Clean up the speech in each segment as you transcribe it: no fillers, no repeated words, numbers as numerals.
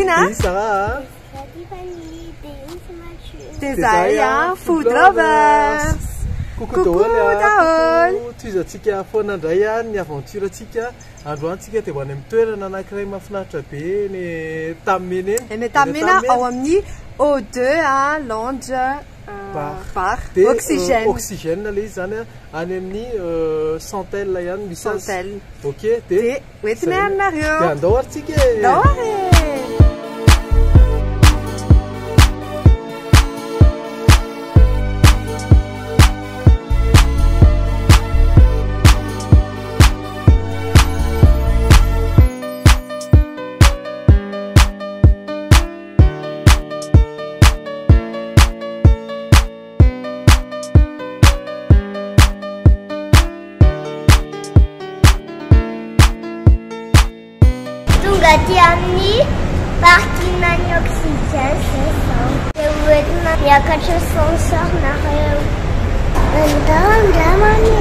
Christina. Et Sarah. Des Zaya, food lovers. Coucou Daol. Tu as tika fona Dayan, ni aventure tika. Androan tika te wana mtoerana anankiray mahafinaritra be ny tamina eny. Eny tamina ao amin'ny O2 à Lange par oxygène. Oxygène le izy zany any amin'ny Santel ihany misy azy. Santel. Ok, de hoentina aminareo. De andao ary tsika. Andao ary. Gati amin'ny parkinany oxygène c'est ça. Dia hoentina miakatra sensornareo. Andamany.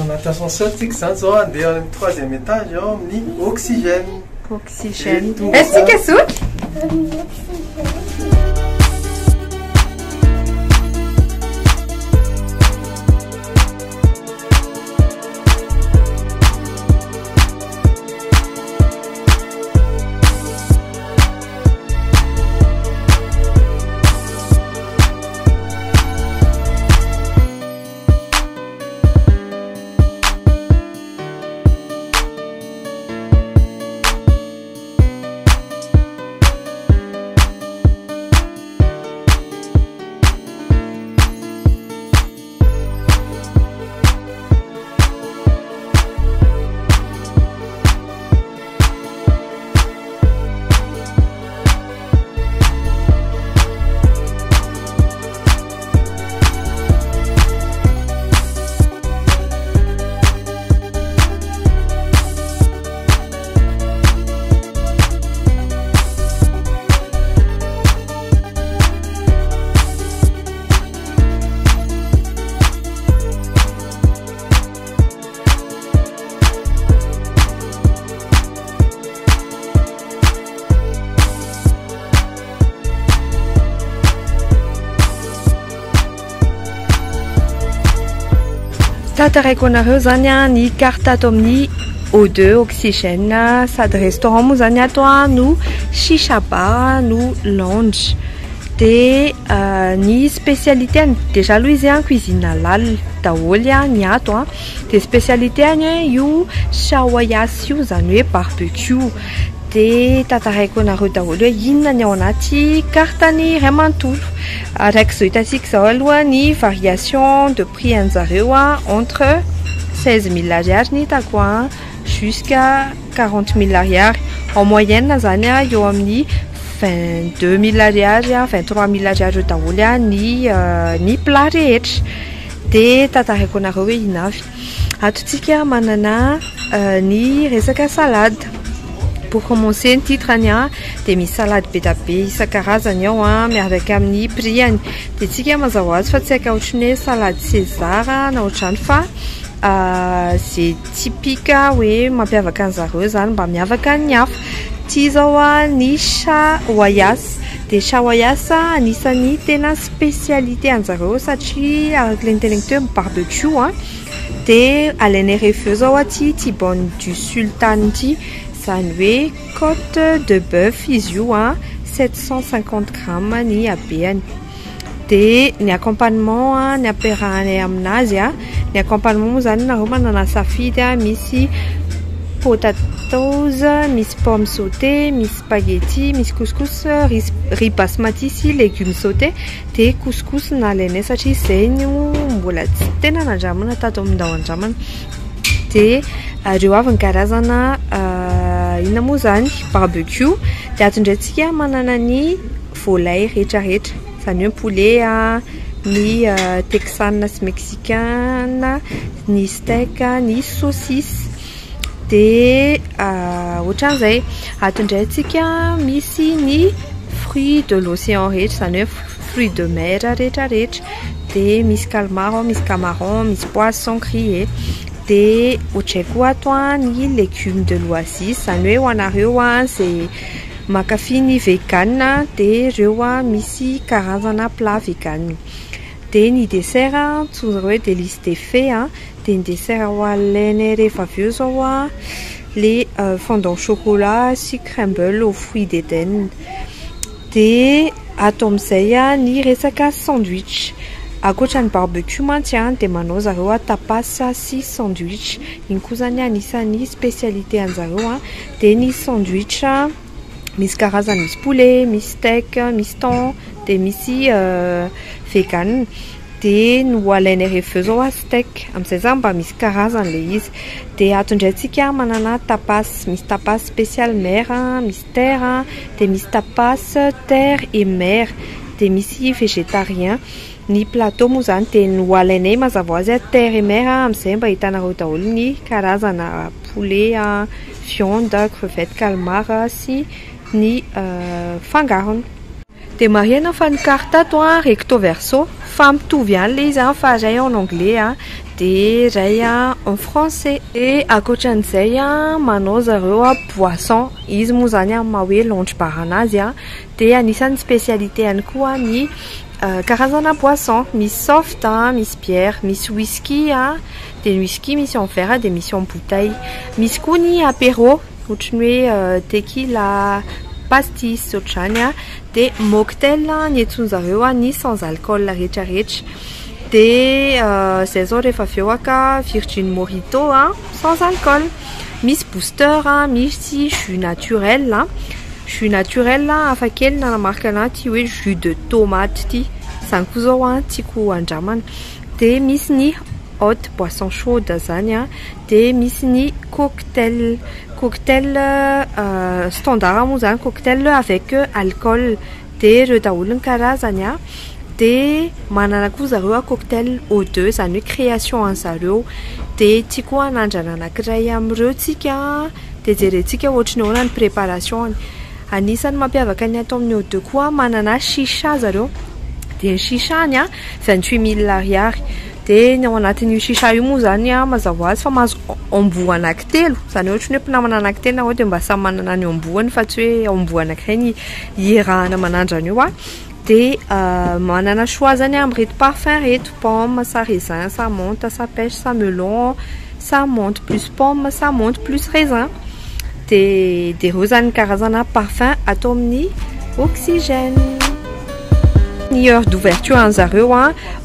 Notre ascenseur, c'est que ça, on est au troisième étage, on a oxygène. Oxygène. Est-ce que c'est ça? Tataraiko anareo zany ny carte ato amin'ny O2 oxygène sady restaurant moa zany ato no shisha bar no Lange. De ny spécialité déjà aloha izy cuisine halal daholo ny ato de spécialité io shawayas io zany hoe barbecue. De tataraiko anareo daholo hoe inona ny ao anaty kartany ray manontolo. Araiky zao hitantsika zao aloha ny variation de prix anjareo entre 16 000 ariary ny hitako jusqu'à 40 000 ariary. En moyenne zany eo amin'ny 22 000 ariary 23 000 ariary eo daholo ny plat rehetra. De tataraiko anareo hoe ina avy. Atontsika manana ny resaka salade. Pour commencer, le titre de mis salade betabe isan-karazany ao miaraka amin'ny prix-any. De tsika mazava azy fa tsy akaotriny salade César na ohatrany fa c'est typique hoe mampiavaka an'zareo zany mba miavaka ny hafa. Ty zao ny shawayas. De shawayas anisany tena spécialité an'zareo satria araka le niteny teo barbecue de alainy refeux zao ty tibone du sultan ty. Zany hoe côte de bœuf izy io 750 grammes ny habeany. De ny accompagnement ny ampiarahany aminazy ny accompagnement moa zany nareo manana safidy misy potatoes, misy pomme sautée, misy spaghetti, misy couscous, riz basmati sy légumes sautés, de couscous nalainay satria zay no mbola tsy tena nandramana tato amindao andramana. De reo avy ny karazana ina moa zany barbecue. De ato ndraitsika manana ny volaille rehetrarehetra, zany hoe poulet, ny texane sy mexicaine, ny steak, ny saucisse. De ohatran'izay atondrayntsika misy ny fruits de l'océan rehetra, zany hoe fruits de mer rehetrarehetra. De misy calmar, misy camarón, misy poisson grillé. De ohatray koa ato ny légumes de l'oasis, zany hoe ho anareo zay mankafy ny vegan, de reo misy karazana plat vegan. De ny dessert tsonjy hoe délice des fées, de ny dessert ho alainay rehefa avy eo zao les fondant chocolat sy crumble aux fruits d'Éden. De ato amin'izay ny resaka sandwich. Akoatra ny barbecue mantsy de manao zareo tapas sy sandwich. Iny koa zany anisan'ny spécialité anjareo. De ny sandwich misy karazany, misy poulet, misy steak, misy thon, de misy vegan. De no alainay rehefa zao steak, amin'izay zany mba misy karazany le izy. De atondrayntsika manana tapas, misy tapas spécial mer, misy terre, de misy tapas terre et mer, de misy végétarien. Ny plateau moa zany de no alainay mazava azy terre et mer, amin'izay mba hitanareo daholo ny karazana poulet, viande, crevette, calmar sy ny fangarony. De marihana fa ny carte ato recto verso, fa mitovy ihany le izy fa ray en anglais de ray en français. Et akoatran'izay manao zareo poisson, izy moa zany maha hoe lunch bar anazy de anisan'ny spécialité ihany koa ny karazana poisson, misy soft, misy bière, misy whisky, de ny whisky misy en verre de misy en bouteille. Misy koa ny apéro, ohatrany hoe tequila, pastis ohatrany, de mocktail ny etsonjareo ny sans alcool rehetrarehetra. De zay zao rehefa avy eo ka virgin mojito sans alcool. Misy booster, misy jus naturel. Jus naturel hafakely nanamarika anaty hoe jus de tomate ty, zany koa zao tiako andramana. De misy ny haute boisson chaude zany, de misy ny cocktail standard moa zany, cocktail avec alcool. De reo daholo ny karazany. De manana koa zareo cocktail O2, zany hoe création anjareo. De tiako anandrana anankiray amin'ireo tsika, de jerentsika ohatrany ahoana ny préparation. Anisan'ny mampiavaka ny ato amin'ny O2 koa manana shisha zareo. De ny shisha ny 28 000 ariary. De ny ao anatin'io shisha io moa zany mazava azy fa mahazo ombo anankitelo, zany ohatrany hoe mpinamana anankitelo na de mba samy manana ny omboany fa tsy hoe ombo anankiray ny hierahana manandrana io. De manana choix zany amin'reto parfum reto, pomme, ça raisin, ça menthe, ça pêche, ça melon, ça menthe plus pomme, ça menthe plus raisin. De reo zany karazana parfum atao amin'ny oxygène. Ny heure d'ouverture anjareo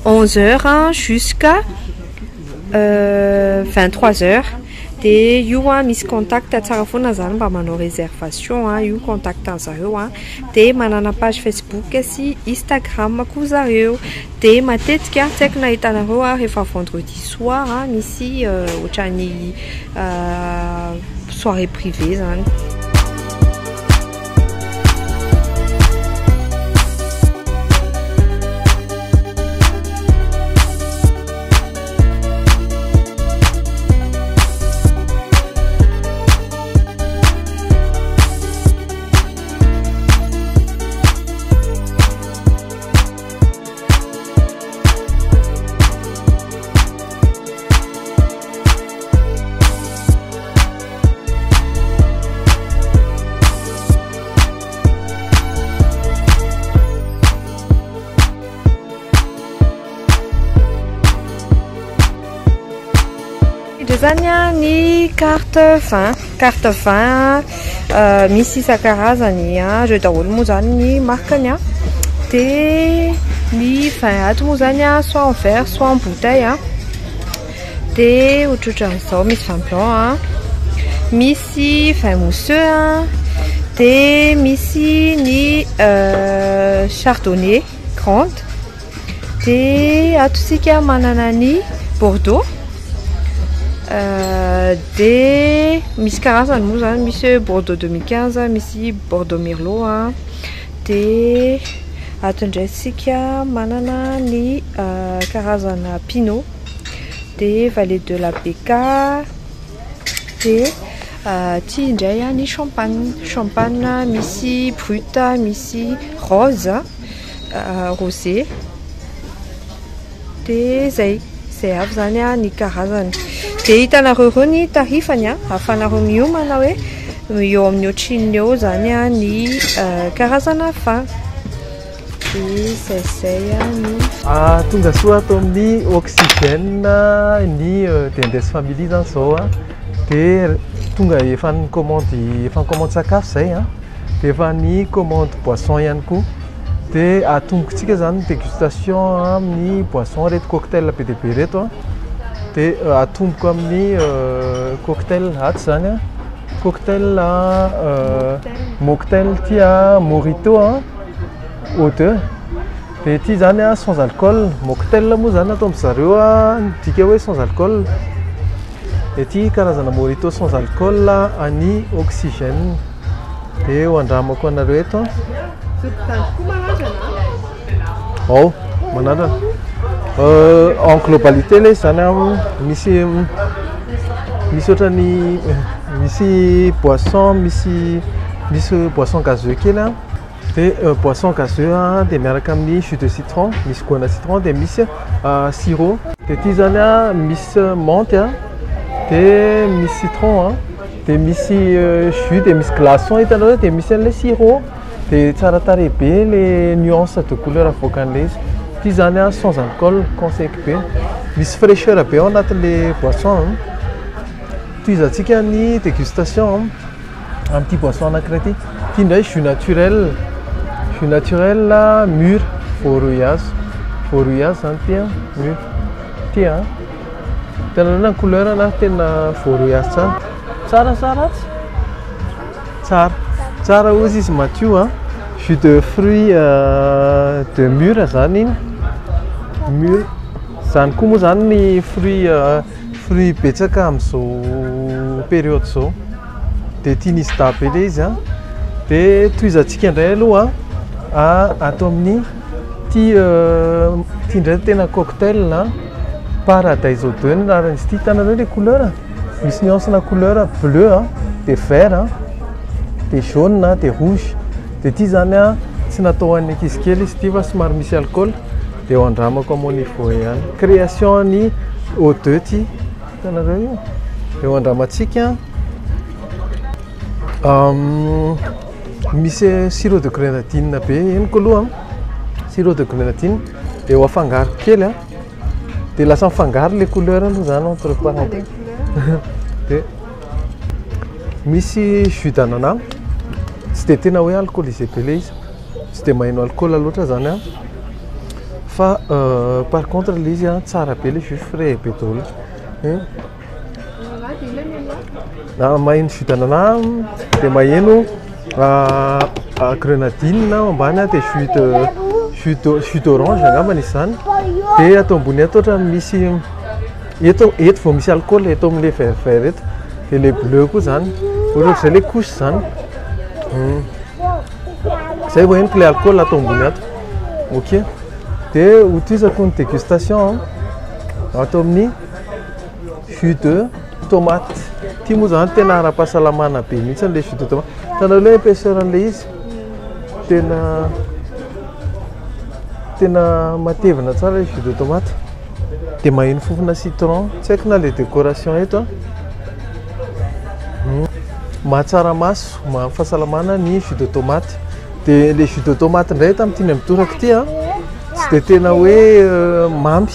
11h jusqu'à 23h. De io misy contact tsara foana zany mba manao réservation io contact anjareo. De manana page Facebook sy Instagram koa zareo. De matetika tsy haiko nahitanareo rehefa vendredi soir misy ohatrany soirée privée zany. Zany ny carte vin misy isan-karazany reo daholo moa zany ny markany. De ny vin ato moa zany soit en verre soit en bouteille. De ohatrohatran'izao misy vin blanc, misy vin mousseux, de misy ny chardonnay grande. De atosika manana ny bordeaux. De misy karazany moa zany, misy Bordeaux 2015, misy Bordeaux Merlot, de Ato indraitsika manana ny karazana pinot, de Vallée de la Becca, de ty indray ny champagne misy brut, misy rose, rosé, de zay avy zany ny karazany. De hitanareo reo ny tarifany ahafanareo miomana hoe eo amin'ny ohatriny eo zany ny karazana vin. De zay ny tonga soa ato amin'ny Oxygène ny Dendès Family zany zao de tonga efa ny commande sakafo zay de efa ny commande boisson ihany koa. De atombokontsika zany dégustation amin'ny boisson reto cocktail be dia be reto de atomboko amin'ny cocktail ato zany cocktail mocktail ty Morito O2 de ty zany sans alcool. Mocktail moa zany atao amin'zareo dika hoe sans alcool. De ty karazana Morito sans alcool any Oxygène. De ho andramako anareo eto. Oh, manana. En globalité les zany misy ohatrany misy boisson misy boisson gazeux kely de boisson gazeux de miaraka amin'ny jus de citron, misy goana citron de misy sirop. De ty zany misy menthe de misy citron de misy jus de misy glaçon hitanareo de misy an'le sirop. De tsara tarehy be les nuances de couleur avoakan'le izy. Ty zany sans alcool conseil be. Misy fraîcheur be ao anatin'le boisson. Toizantsika ny dégustation amin'ity boisson anankiray ty. Ty ndray jus naturel mûr Faurouillaz zany ty mûr ty tena na couleur na tena Faurouillaz tsara tsara ozy izy mathio jus de fruits de mûr zany mûr zany koa moa zany ny fruit betsaka amin'izao période zao. De tia nisy dabe le izy de toizantsika indray aloha atao amin'ny ty indray tena cocktail Paradise O2 ny anaran'izy ty. Hitanareo le couleur misy nuance na couleur bleu de vert de jaune de rouge. De ty zany tsy natao an'ny ankizy kely izy ty fa somary misy alcool. De ho andramako amin'ny niveau ihany. Création ny O2 ty hitanareo io. De ho andramantsika misy sirop de grenadine be eniko aloha sirop de grenadine de ho afangaro kely de lasa mifangaro le couleur aloha zany entre parenthèses. De misy jus d'ananas tsy de tena hoe alcoolisé be le izy, tsy de maheno alcool loatra zany fa par contre le izy tsara be le jus frais be daholo. Maheno jus d'ananas de maheno grenadine ambany de jus d'orange angambany izy zany. De atao ambony ato ohatra misy eto vao misy alcool eto amin'le vert eto. De le bleu koa zany ohatr'izay le couche zany zay vao henoko le alcool atao ambony ato. Ok de ho toizako ny dégustation atao amin'ny jus de tomate. Ty moa zany tena ara-pahasalamana be mihitsy le jus de tomate. Hitanareo le épaisseur an'le izy tena matevina tsara le jus de tomate. De maheno fofona citron, tsy haiko na le décoration eto mahatsara maso, mahafahasalamana ny jus de tomate. De le jus de tomate ndray tamin'ity mitoraka ty tsy de tena hoe mamy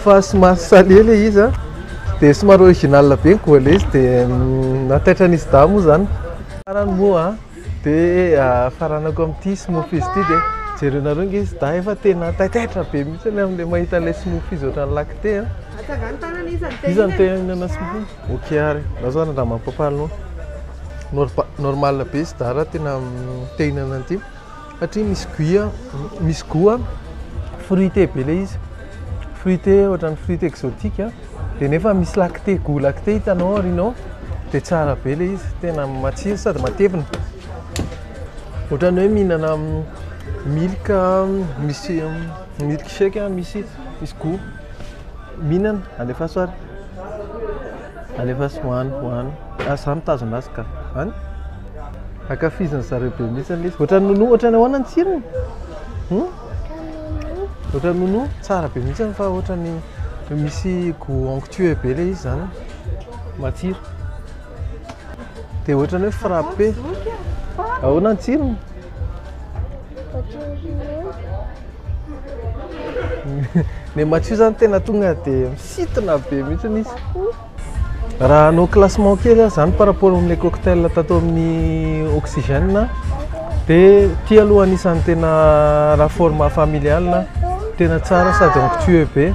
fa somary salé le izy de somary original be koa le izy de nataitra nisy da moa zany farany moa de faranako amin'ity smoothies ty de jerenareo nge izy da efa tena taitaitra be mihitsy amin'le mahita le smoothies ohatran'ny lacté izy ny tena smoothie. Ok ary raha raha mampapalino normal be izy da raha tena tehinana an'ity satria misy goût fruité be le izy, fruité ohatran'ny fruité exotique de nefa misy lacté, goût lacté hitanao arinao de tsara be le izy, tena matsiro sady matevina. Ohatrany hoe mihinana milk misy milkshake misy koa mihinana alefa soary alefa hoany za mitazona azy ka any akafiziny zareo be mihitsy izy ohatrany nono ohatrany ahoana ny tsirony ohatrany nono tsara be mihitsy fa ohatrany misy goût onctueux be le izy zany matsiro dia ohatrany hoe frappé ahoana ny tsirony ny matsio zany tena tonga dia misitina be mihitsy izy raha anao classement kely zany par rapport amin'ilay cocktail tato amin'ny oxygène dia ty aloha anisan'ny tena raha format familial tena tsara sady onctueux be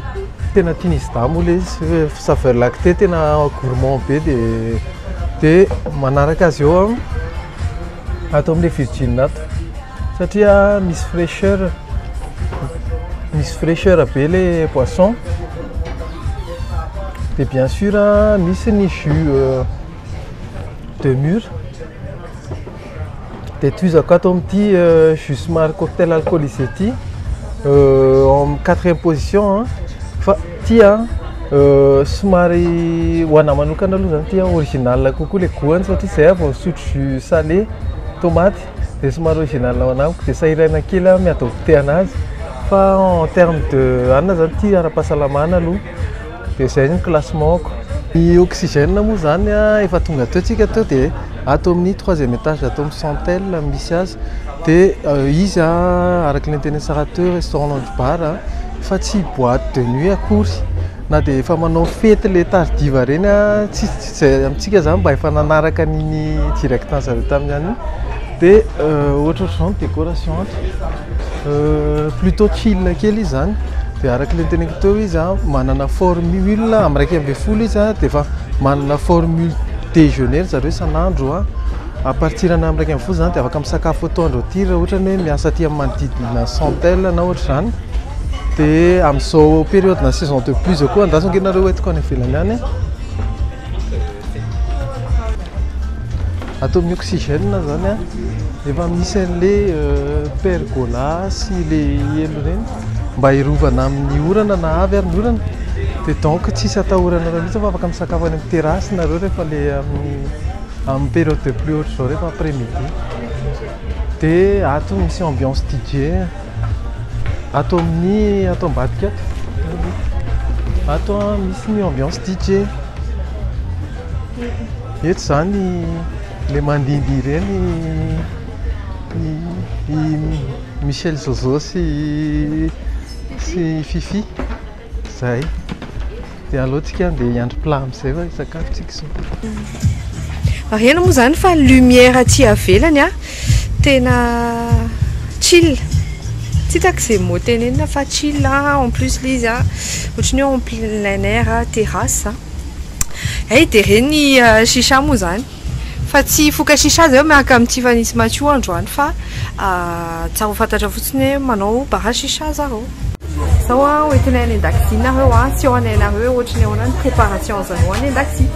tena tian'izy damo le izy saveur lacté tena gourmand be dia manaraka azy eo atao amin'ilay virgin ato satria misy fraîcheur be les poissons et bien sûr misy ny jus de mûre dia toizako ato amin'ity jus somary cocktail alcoolisé ty en 4e position fa ty somary ho ana manokana aloha zany ty original kokoa le goûtany satria zay vao misotro jus salé tomate dia somary original ho anamiko dia sahiraina kely miatao goûter anazy fa en terme de anona zany ty ara-pahasalamana aloha dia zay ny classementko ny oxygène moa zany efa tonga teo tsika teo dia ato amin'ny 3e étage atao amin'ny Santel misy azy dia izy araka ny teny tsara teo restaurant lounge bar fa tsy boîte de nuit akory na dia efa manao fety le tardiva reny tsisy zay amintsika zany mba efa nanaraka niny directant zareo tamin'ny any dia ohatrohatr'izany décoration plutôt chill kely izy zany dia araka le teneko teo izy manana formule amin'ny 1.2 izy dia efa manana formule déjeuner zareo isan'andro à partir na amin'ny 1.2 zany dia afaka misakafo atoandro aty raha ohatra hoe miasa aty amin'ny manodidina Santel na ohatra zany dia amin'izao période na saison de pluie zao koa andasako ianareo hoentiko any ivelany any atao amin'ny oxygène zany efa misy an'le pergola sy le elo reny mba hirovana amin'ny orana na avy ary ny orana dia donc tsisy atahorana raha mihitsy fa afaka misakafo any amin'ny terrasse nareo rehefa le amin'ny période de pluie ohatra zao rehefa après midi dia ato misy ambiance DJ ato amin'ny ato ambadika ato misy ny ambiance DJ eto zany le mandindy ireny Michel Zozo sy Fifi zay dia alohatsika dia hiandry plat amin'izay fa isakafotsika so ariana moa zany fa lumière aty avelany tena chill tsy hitako izay mot tenenina fa chill en plus le izy ohatrany hoe en plein air terrasse dia reny chicha moa zany fa tsy foka chicha zay miaraka amin'ny Tiffany's Mathieu androany fa tsara ho fantatra fotsiny hoe manao bara chicha zareo zao hoentinay any an-dakozia nareo sy ao anareo ohatrany ahoana ny préparation zareo any an-dakozia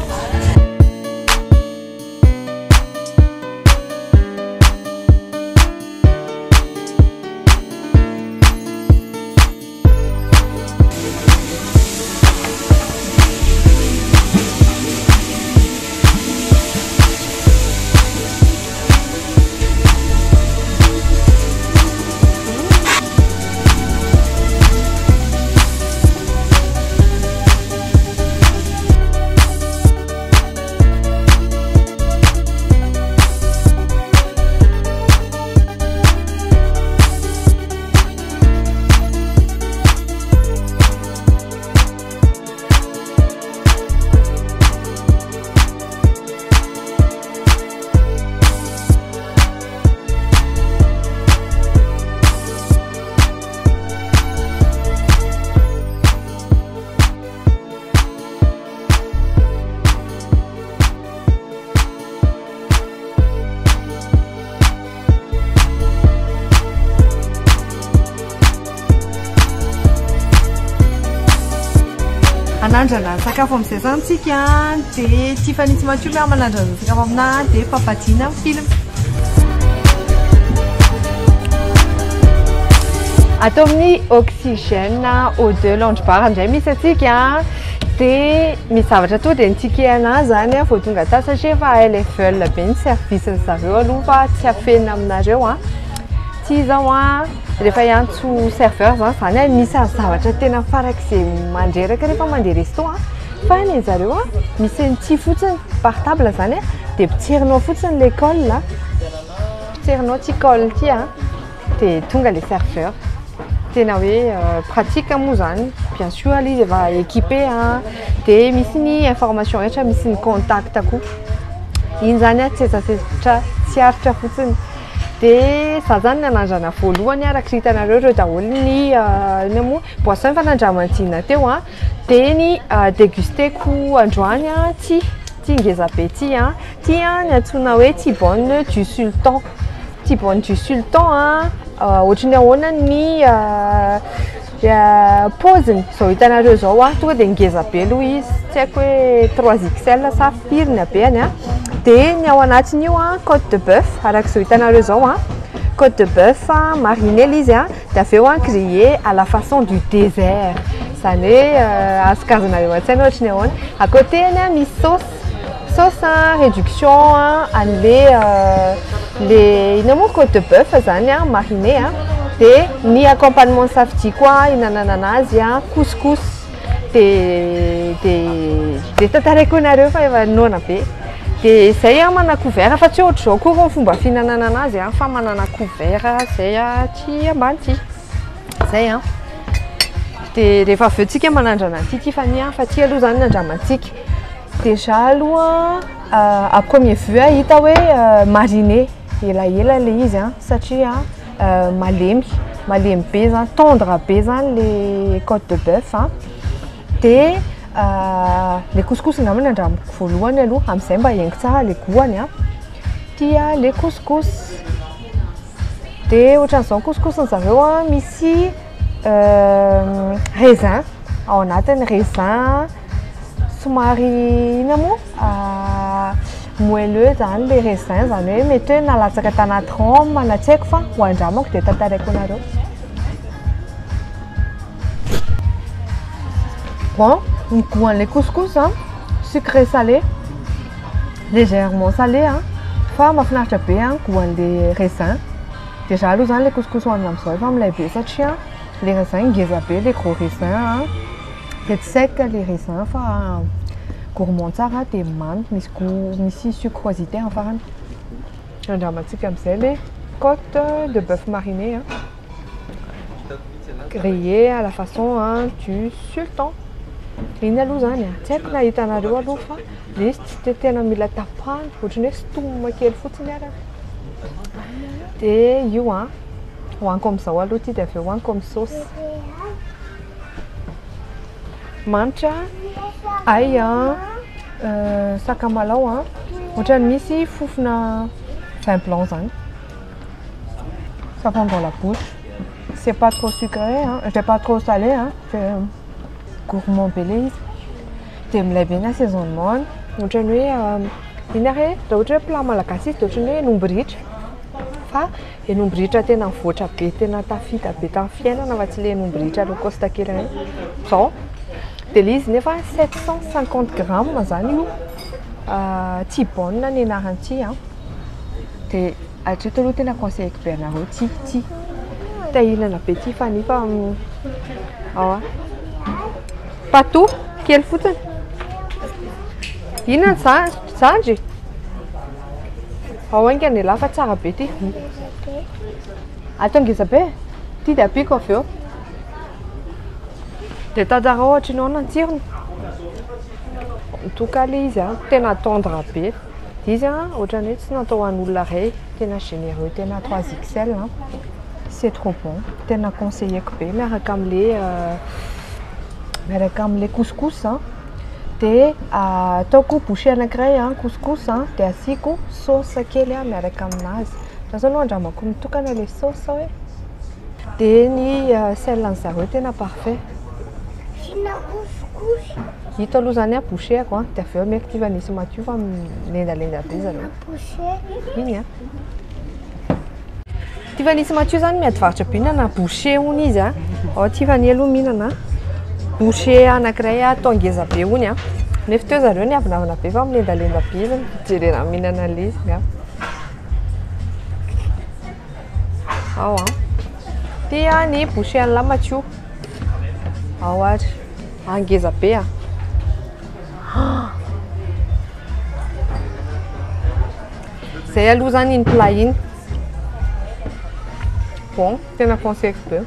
anandrana sakafo amin'izay zany tsika dia Tiffany's Mathieu miaraka manandrana sakafo amina dia papatina film Atao amin'ny oxygène O2 lounge bar indray misy atsika dia misy zavatra to dia nitsikihana zany vao tonga ta satria fa elle veulent be ny service zareo aloha fa tsy afenina aminareo tsy izao rehefa hiantso serveur zany misy zavatra tena farak'izay mandreraka rehefa mandeha resto fa ny zareo misy ny fotsiny portable zany dia pitsirinao fotsiny l'école pitsirinao ty col ty dia tonga les serveurs tena hoe pratique moa zany bien sûr izy efa équipé dia misy ny information rehetra misy ny contact koa iny zany tsy aritra fotsiny dia za zany nanandrana voalohany araka hitanareo ireo daholo ny moa boisson efa nandramantsina teo dia ny dégusteko androany ty ngeza be ty ny antsoina hoe tibone du sultan tibone du sultan ohatrany ahoana ny pauziny zao hitanareo zao tonga dia ngeza be aloha izy tsy haiko hoe 3XL sa firiny beany dia ny ao anatiny io côte de bœuf arak'izao hitanareo zao côte de bœuf mariné izy dia avy eo grillé à la façon du désert zany hoe azokazonareo an-tsaina ohatrany ahoana à côté misy sauce réduction an'le ina moa côte de bœuf zany mariné dia ny accompagnement safety koa hinanana anazy couscous dia tantaraiko anareo fa efa nona be dia zay manana couvert fa tsy ohatry zao koa fomba fihinanana anazy fa manana couvert zay ty ambany ty zay dia rehefa avy eo tsika manandrana ty fa ty aloha zany nandramantsika déjà aloha à premier vue hita hoe mariné elaela le izy satria malemy be zany tendre be zany le côte de bœuf dia le couscous ngamba nandramiko voalohany aloha amin'izay mba hengo tsara le goany tia le couscous dia ohatran'izao couscous ny zareo misy raisin ao anatiny raisin somary ina moa moelleux zany le raisin zany hoe mety hoe nalatsaka tanaty rhum na tsy haiko fa ho andramako dia tantaraiko anareo bon ny goût-les couscous sucré salé légèrement salé fa mahafinaritra be goût-les raisins déjà aloha zany le couscous hoanina amin'izao efa milay be satria le raisin ngeza be le gros raisin dia tsy sec le raisin fa gourmand tsara dia mamy misy sucrosité en farany andramantsika amin'izay le côte de bœuf mariné grillé à la façon du sultan iny aloha zany tsy haiko na hitanareo aloha fa le izy tsy dia tena mila tapahana ohatrany hoe stomina kely fotsiny ara dia io hoaniko amin'izao aloha ty dia avy eo hoaniko amin'ny sauce manitra ay sakamalao ohatrany misy fofona vin blanc zany ça prend dans la bouche c'est pas trop sucré c'est pas trop salé c'est gourmand be le izy dia milay be ny assaisonnement ohatrany hoe ina re raha ohatra hoe plat malagasy izy dia ohatrany hoe nombritra fa nombritra tena mivoatra be tena tafita be tamin'ny fiainana fa tsy le nombritra low cost kely reny zao dia le izy nefa 750 grammes zany io tibone ny anarany dia hatreto aloha tena conseilleko be anareo ty tahinana be ty fa nefa patou kely fotsiny inona zandry ao aingany elahy fa tsara be ty atao ngeza be ty dia apiko avy eo dia tantara ohatra ny ahoana ny tsirony en-tout-cas le izy tena tendre be izy ohatrany hoe tsy natao hoan'olona ray tena généreux tena 3XL c'est trop bon tena conseilleko be miaraka amin'le couscous dia ataoko bouchée anankiray couscous dia asiako sauce kely miaraka aminazy raha aloha andramako mitokana le sauce hoe dia ny sel ny zareo tena parfait hita aloha zany bouchée-ako dia avy eo maiky tiva nisy matio fa lendalenda be zareo iny Tiffany sy Mathieu zany miadivaritra mihinana boucher hony izy a. Tiffany aloha mihinana boucher anankiray atao ngeza be hony a. Nefa teo zareo niavinavina be fa milendalenda be izy jerena mihinana le izy nga. Ao a. Tia ny boucher an'la Mathieu. Ao ary angeza be a. Zay aloha zany iny plat iny. Bon, tena conseil be.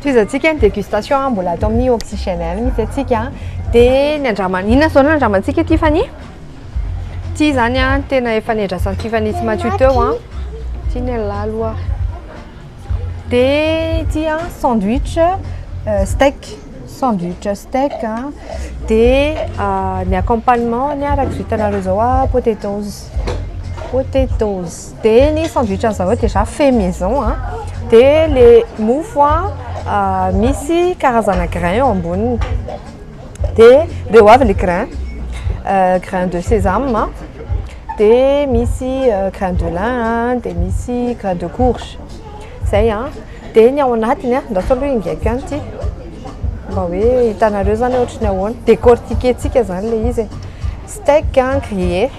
Toizantsika ny dégustation mbola atao amin'ny oxygène misy atsika dia ny andramana inona zao ny andramantsika Tiffany? Ty zany a tena efa niandrasan'ny Tiffany sy Mathieu teo a. Ty ny aloha. Dia ty a sandwich steak. Sandwich steak a. Dia ny accompagnement ny araka vitanareo zao a potatoes. Potatoes. Dia ny sandwich an'zareo déjà fait maison a. Dia le mofo a misy karazana grain eo amboniny. Dia reo avy le grain. Grain de sésame. Dia misy grain de lin, dia misy grain de courge. Zay a. Dia ny ao anatiny a ndasy aloha ingaiko ihany ty. Mba hoe hitanareo zany ohatrany ahoana. Décortiquer-tsika zany le izy. Steak grillé.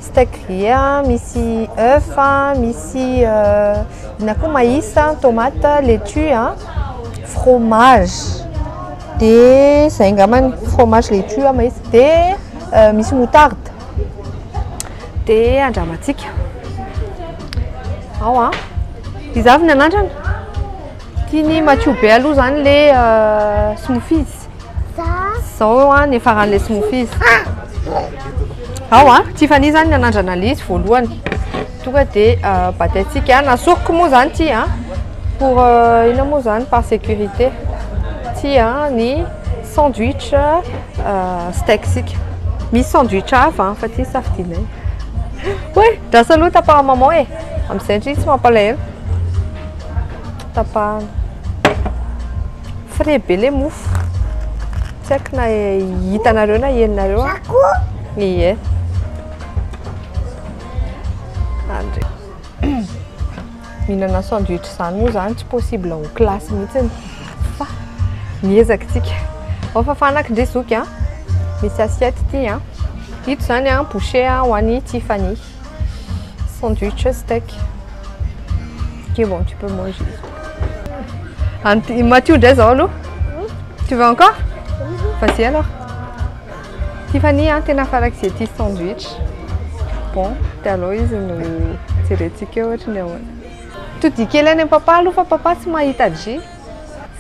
Steak grillé misy œuf, misy ina koa maïs, tomate, laitue, fromage. Dia zay angambany fromage, laitue, maïs. Dia misy moutarde. Dia andramantsika. Ao a. Izy avy ny anandrana. Tiany Mathieu be aloha zany le smoothies. Zao a ny faran'le smoothies. Ao a, Tiffany zany ny anandrana le izy voalohany. Tonga dia bataitsika nasoroko moa zany ty a. Pour ina moa zany par sécurité. Ty a ny sandwich steak sika. Misy sandwich hafa fa ty safidinay. Ouais, drasa aloha tapahana maman e. Amin'izay ndray tsy mampalahelo. Tapahana. Frais be le mofo. Tsy haiko na hitanareo na henonareo a. Ie. Mihinana sandwich zany moa zany tsy possible ho classe mihitsy fa miezaka tsika. Ao fafanaky ndray zoky a. Misy assiette ty a. Ito zany a boucher ho an'ny Tiffany. Sandwich steak. Ok bon, tu peux manger. Mathieu ndray zao aloha. Tu veux encore? Vas-y alors. Tiffany a tena farak'izay ty sandwich. Bon, dia aloha izy no jerentsika ohatrany ahoana. Tody kely any papa aloha fa papa tsy mahita jus.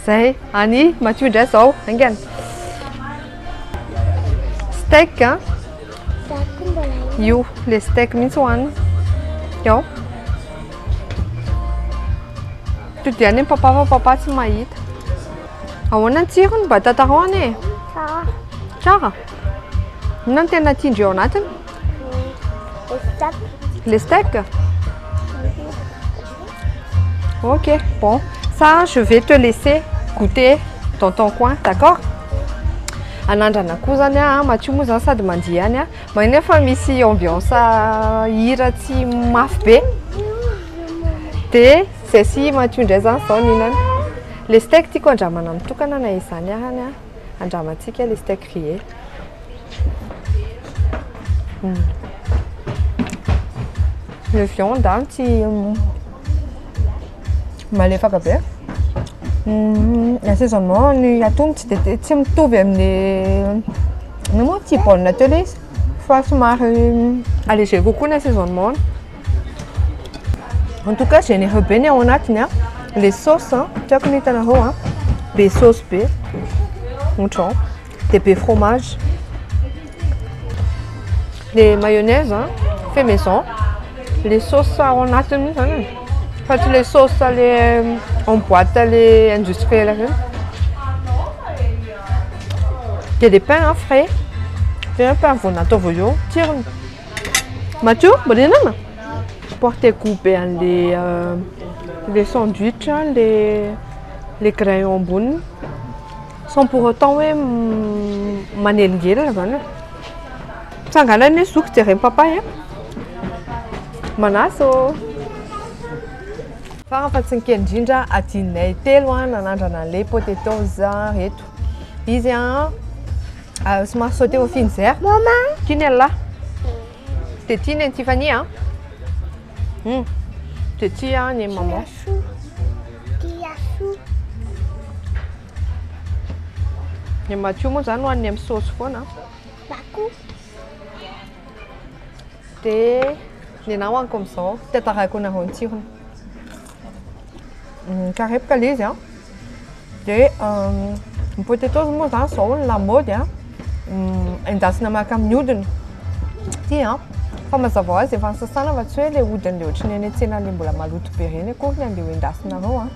Zay, any Mathieu ndray zao, angana. Steak a. Io, le steak mihitsy hoanina. Ao. Tody any papa fa papa tsy mahita. Ahoana ny tsirony mba tantarahany e? Tsara. Inona no tena tiandreo ao anatiny? Les steaks. Ok, bon. Ça, je vais te laisser goûter dans ton coin, d'accord? Anandrana koa zany a, Mathieu moa zany sady mandihy any a. Manefa misy ambiance hira tsy mafy be. Dia zay sy Mathieu ndray zany zao nihinana. Le steak tiako andramana mitokana na izany ahany a. Andramantsika le steak grillé. Le viande tsy malefaka be. Assaisonnement ny atono tsy mitovy amin'ny moa tsy baolina teo le izy fa somary allégé kokoa ny assaisonnement. En tout cas généreux be ny ao anatiny a. Les sauces tiako ny hitanareo a. Be sauce be. Ohatrao. Dia be fromage. Les mayonnaise fait maison. Les sauces ao anatiny zany. Fa tsy les sauces les en boîte les industrielles regny. Dia des pains frais. Dia pain vao natao eo tirony. Mathieu, mbola hihinana? Porter goût be an'le les sandwichs, les grains eo amboniny. Sans pour autant hoe manelingelina zany. Sanganany hoe zoky jereny papa e. Manaso. Farafahatsinkely indrindra adinay telo nanandrana le potatoes reto. Izy somary sauté au fines herbes. Maman. Tiens là. C'est Tiens Tiffany C'est Tiens ni maman. Ny Mathieu moa zany hoaniny amin'ny sauce foana. Bakou. Dia ny anahy hoaniko amin'izao tatarako anareo ny tsirony. Karepoka ilay izy dia ny potatoes moa zany izao ny lamaody endasina miaraka amin'ny hodiny. Ty fa mazava ho azy efa nisasana fa tsy hoe ilay hodiny ilay ohatran'ny any an-tsena ilay mbola maloto be ireny akory ny andeha hoendasinareo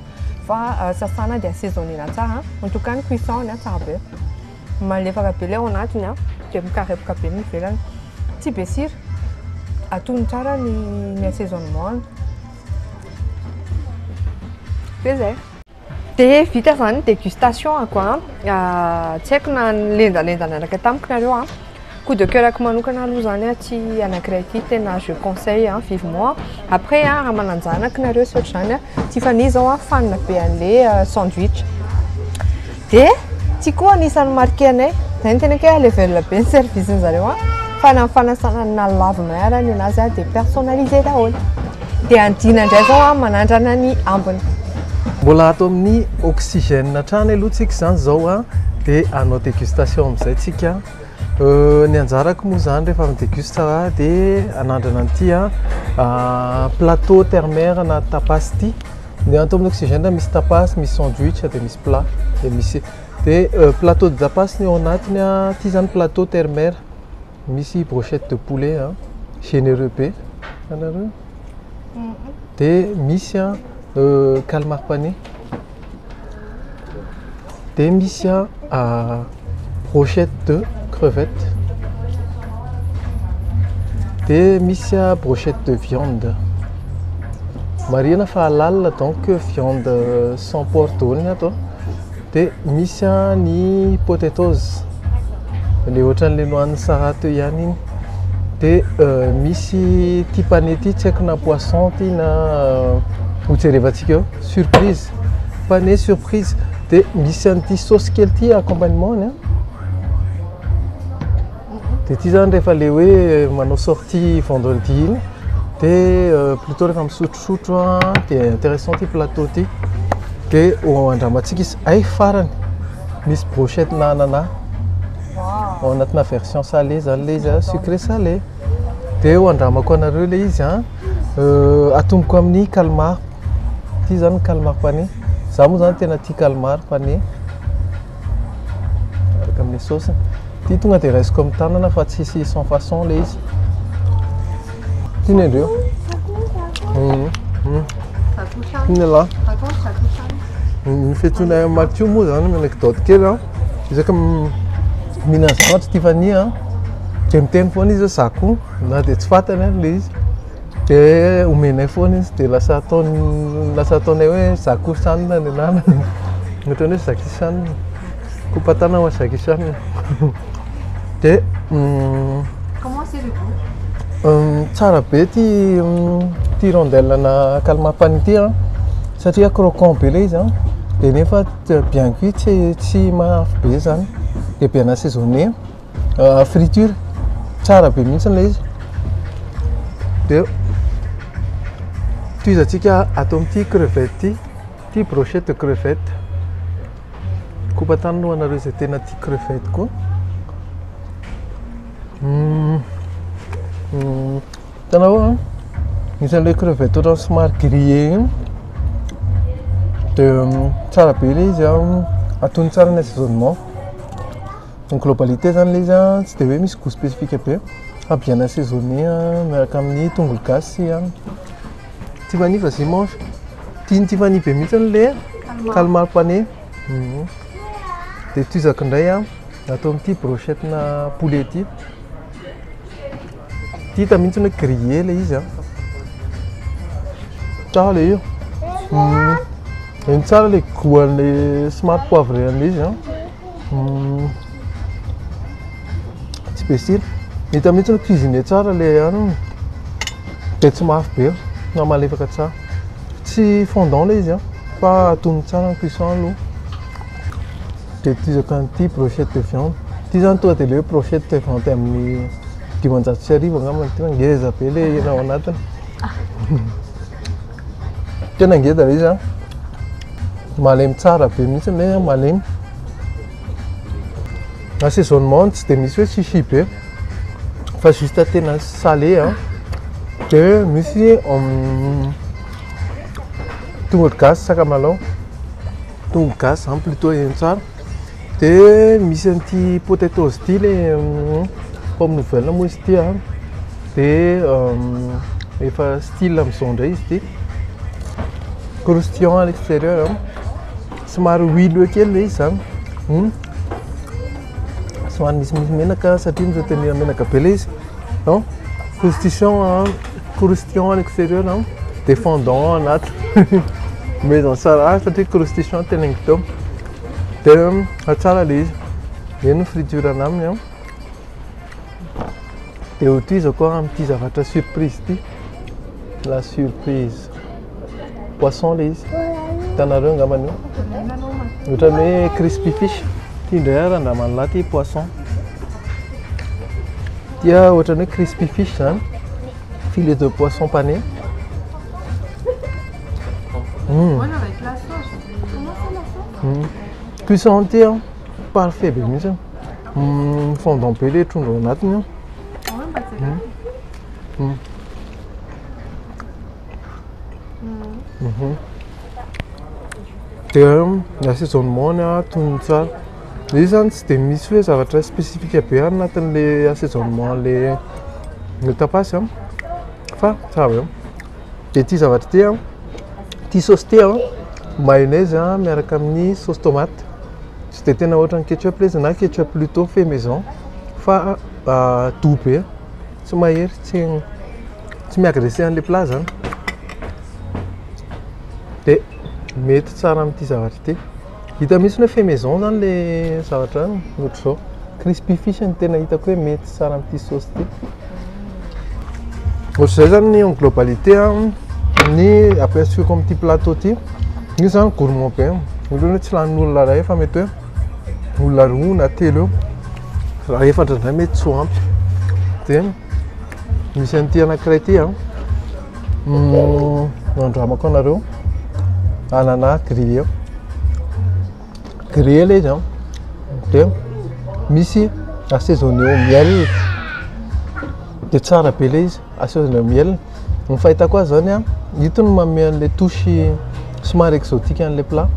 fa sasana dia assaisonnena tsara en tout cas ny cuisson tsara be. Malefaka be ilay ao anatiny dia mikarepoka be ny ivelany. Tsy be sira. Atony tsara ny assaisonnement. Dia zay. Dia vita zany dégustation-ako tsy haiko na lendalendana araka tamiko nareo coup de cœur-ako manokana aloha zany ty anankiray ty tena je conseille vivement. Après raha mananjanaka nareo sy ohatr'izany Tiffany zao fanina be an'ilay sandwich. Dia ty koa anisan'ny marqué anay zay ny tena hoe level be ny service-ny zareo fa na fanasana na lave-maire ny anazy dia personnalisé daholo. Dia andina indray zao manandrana ny ambiny. Mbola ato amin'ny oxygène hatrany aloha tsika zany zao dia hanao dégustation amin'izay tsika. Ny anjarako moa zany rehefa midéguste dia anandrana an'ity plateau terre-mer na tapas ty. Dia ato amin'ny oxygène misy tapas, misy sandwich dia misy plat dia misy plateau de tapas ny ao anatiny ty zany plateau terre-mer misy brochette de poulet généreux be anareo. Dia misy calmar pané. Dia misy brochette de crevettes. Dia misy brochette de viande. Marina fa halal donc viande sans porc daholo ny ato. Dia misy ny potatoes ilay ohatran'ilay nohan'ny Sarah teo ihany iny. Dia misy ty pané ty tsy haiko na poisson ty na hojerevantsika eo surprise pané surprise. Dia misy an'ity sauce kely ty accompagnement dia ty zany rehefa le hoe manao sortie vendredi iny dia plutôt rehefa misotrosotro dia intéressant ty plateau ty. Dia andramantsika izy ay farany misy brochette na ananas ao anatina version salé zany le izy sucré salé. Dia andramako anareo le izy atomboko amin'ny calmar. Ty zany calmar pané. Za moa zany tena tia calmar pané araka amin'ny sauce. Ty tonga dia raisiko amin'ny tanana fa tsisy sans façon le izy. Ty ny andreo. Ty ny là. Ny fiantsoana Mathieu moa zany anecdote kely izaka mihinana zavatra Tiffany dia miteny foana izy zako na dia tsy fantany le izy dia omenay foana izy dia lasa ataonay hoe zako sanina ny anana. Ataonay hoe zaki sanina kopatana ho zaki sanina. Dia comment c'est le goût? Tsara be ty rondelle na calmar pané ty satria croquant be le izy dia nefa bien cuit tsy mafy be zany dia bien assaisonné friture tsara be mihitsy le izy. Dia toizantsika atao amin'ity crevette ty brochette de crevette. Kopatany no anareo izay tena tia crevette koa. Hitanao isan'ilay crevette ohatrany somary grillé iny dia tsara be le izy atony tsara ny assaisonnement. En globalité zany le izy tsy dia hoe misy goût spécifique be fa bien assaisonné miaraka amin'ny tongolo gasy Tiffany vas-y mange. Tiany Tiffany be mihitsy le calmar pané. Dia toizako indray atao amin'ity brochette na poulet ty. Ty hita mihitsy hoe grillé le izy tsara le io. Iny tsara le goût an'le somary poivré an'le izy tsy be sira. Hita mihitsy hoe cuisiné tsara le dia tsy mafy be na malefaka tsara. tsy fondant ilay izy fa atono tsara ny cuisson aloha. Dia ty zao kanty brochette de viande. Ty zany tonga dia le hoe brochette de viande amin'ny 500 angamba tena ngeza be ilay hena ao anatiny. Tena ngeza ilay izy malemy tsara be mihitsy ilay malemy. Assaisonnement tsy dia misy hoe chichi be fa juste tena salé dia misy tongolo gasy sakamalaho, tongolo gasy zany plutôt eny tsara. Dia misy an'ity potatoes ity ilay pomme nouvelle moa izy ity dia efa style amin'izao indray izy ity. Croustillant à l'extérieur somary huileux kely ilay izy zany. Somary misy menaka satria mizotenir menaka be ilay izy. Croustillant à l'extérieur dia fondant anaty. Maison tsara satria croustillant tena ngitao. Dia tsara ilay izy. Eny friturana aminy dia hotoiza koa amin'ity zavatra surprise ity. La surprise poisson ilay izy. Hitanareo angambany io. Ohatran'ny hoe crispy fish. Ty indray raha andramany lahy ty poisson. Dia ohatran'ny hoe crispy fish zany. Filet de poisson pané. Avec la sauce. Comment c'est la sauce? Cuisson entière, parfait be mihitsy. Fondant be ilay trondro ao anatiny. Dia assaisonnement tonony tsara. Izy zany tsy dia misy hoe zavatra spécifique be anatin'ilay assaisonnement le tapasy fa tsara. Dia ty zavatra ty ty sauce ty mayonnaise miaraka amin'ny sauce tomate. Tsy dia tena ohatran'ny ketchup ilay izy na ketchup plutôt fait maison fa doux be. Tsy mahery tsy miagressé an'ilay plat zany. Dia mety tsara amin'ity zavatra ity. Hita mihitsy hoe fait maison zany ilay zavatra ohatr'izao. Crispy fish ny tena hitako hoe mety tsara amin'ity sauce ity. Ohatr'izay zany en globalité ny aperçuko amin'ity plateau ity. Io zany gourmand be. Oloana tsy lanin'olona iray fa mety hoe olona roa na telo eo. Raha efatra indray mety tsy ho ampy. Dia misy an'ity anankiray ity andramako anareo anana grillé. Grillé ilay izy dia misy assaisonné au miel. Dia tsara be ilay izy assaisonné au miel. Ny fahitako azy zany itony manome an'ilay touche somary exotique an'ilay plat.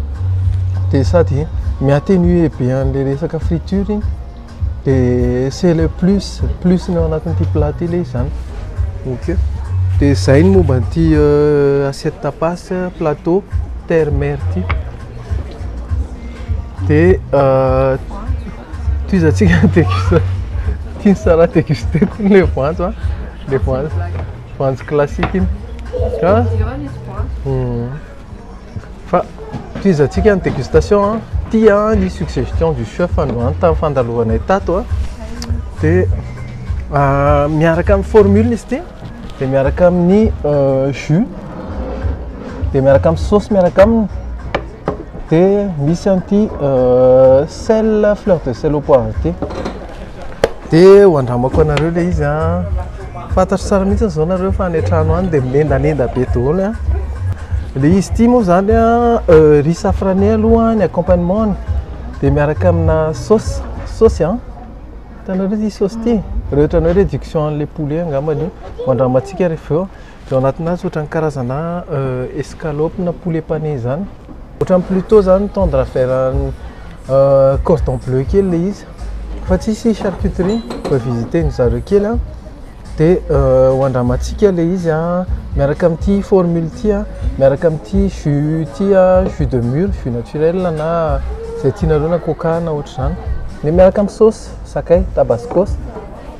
Dia sady mi-atténuer be an'ilay resaka friture igny. Dia c'est le plus ny ao anatin'ity plat ity ilay izy zany. Ok. Dia zay ny momba an'ity assiette tapas plateau terre mer ity. Dia toizantsika déguster. Tiany tsara déguster les voanjo les voanjo classique iny. Fa toizantsika ny dégustation ty ny suggestion du chef androany tamin'ny fandalovanay tato dia miaraka amin'ny formule izy ity. Dia miaraka amin'ny jus. Dia miaraka amin'ny sauce miaraka aminy. Dia misy an'ity sel fleur de sel au poivre ity. Dia ho andramako anareo ilay izy fantatro tsara mihitsy zao nareo fa any an-trano any dia mendanenda be daholo ilay izy ity moa zany riz safrané aloha ny accompagnement. Dia miaraka amina sauce hitanareo ty sauce ity. Raha ohatran'ny hoe réduction an'ilay poulet angambany io ho andramantsika rehefa eo. Dia ao anatinazy ohatran'ny karazana escalope na poulet pané zany. Ohatran'ny plutôt zany tendre à faire cordon bleu kely ilay izy. Fa tsisy charcuterie fa visiter ny zareo kely dia ho andramantsika ilay izy miaraka amin'ity formule ity miaraka amin'ity jus ity jus de mûre, jus naturel na izay tianareo na coca na ohatra izany. Dia miaraka amin'ny sauce sakay tabascos.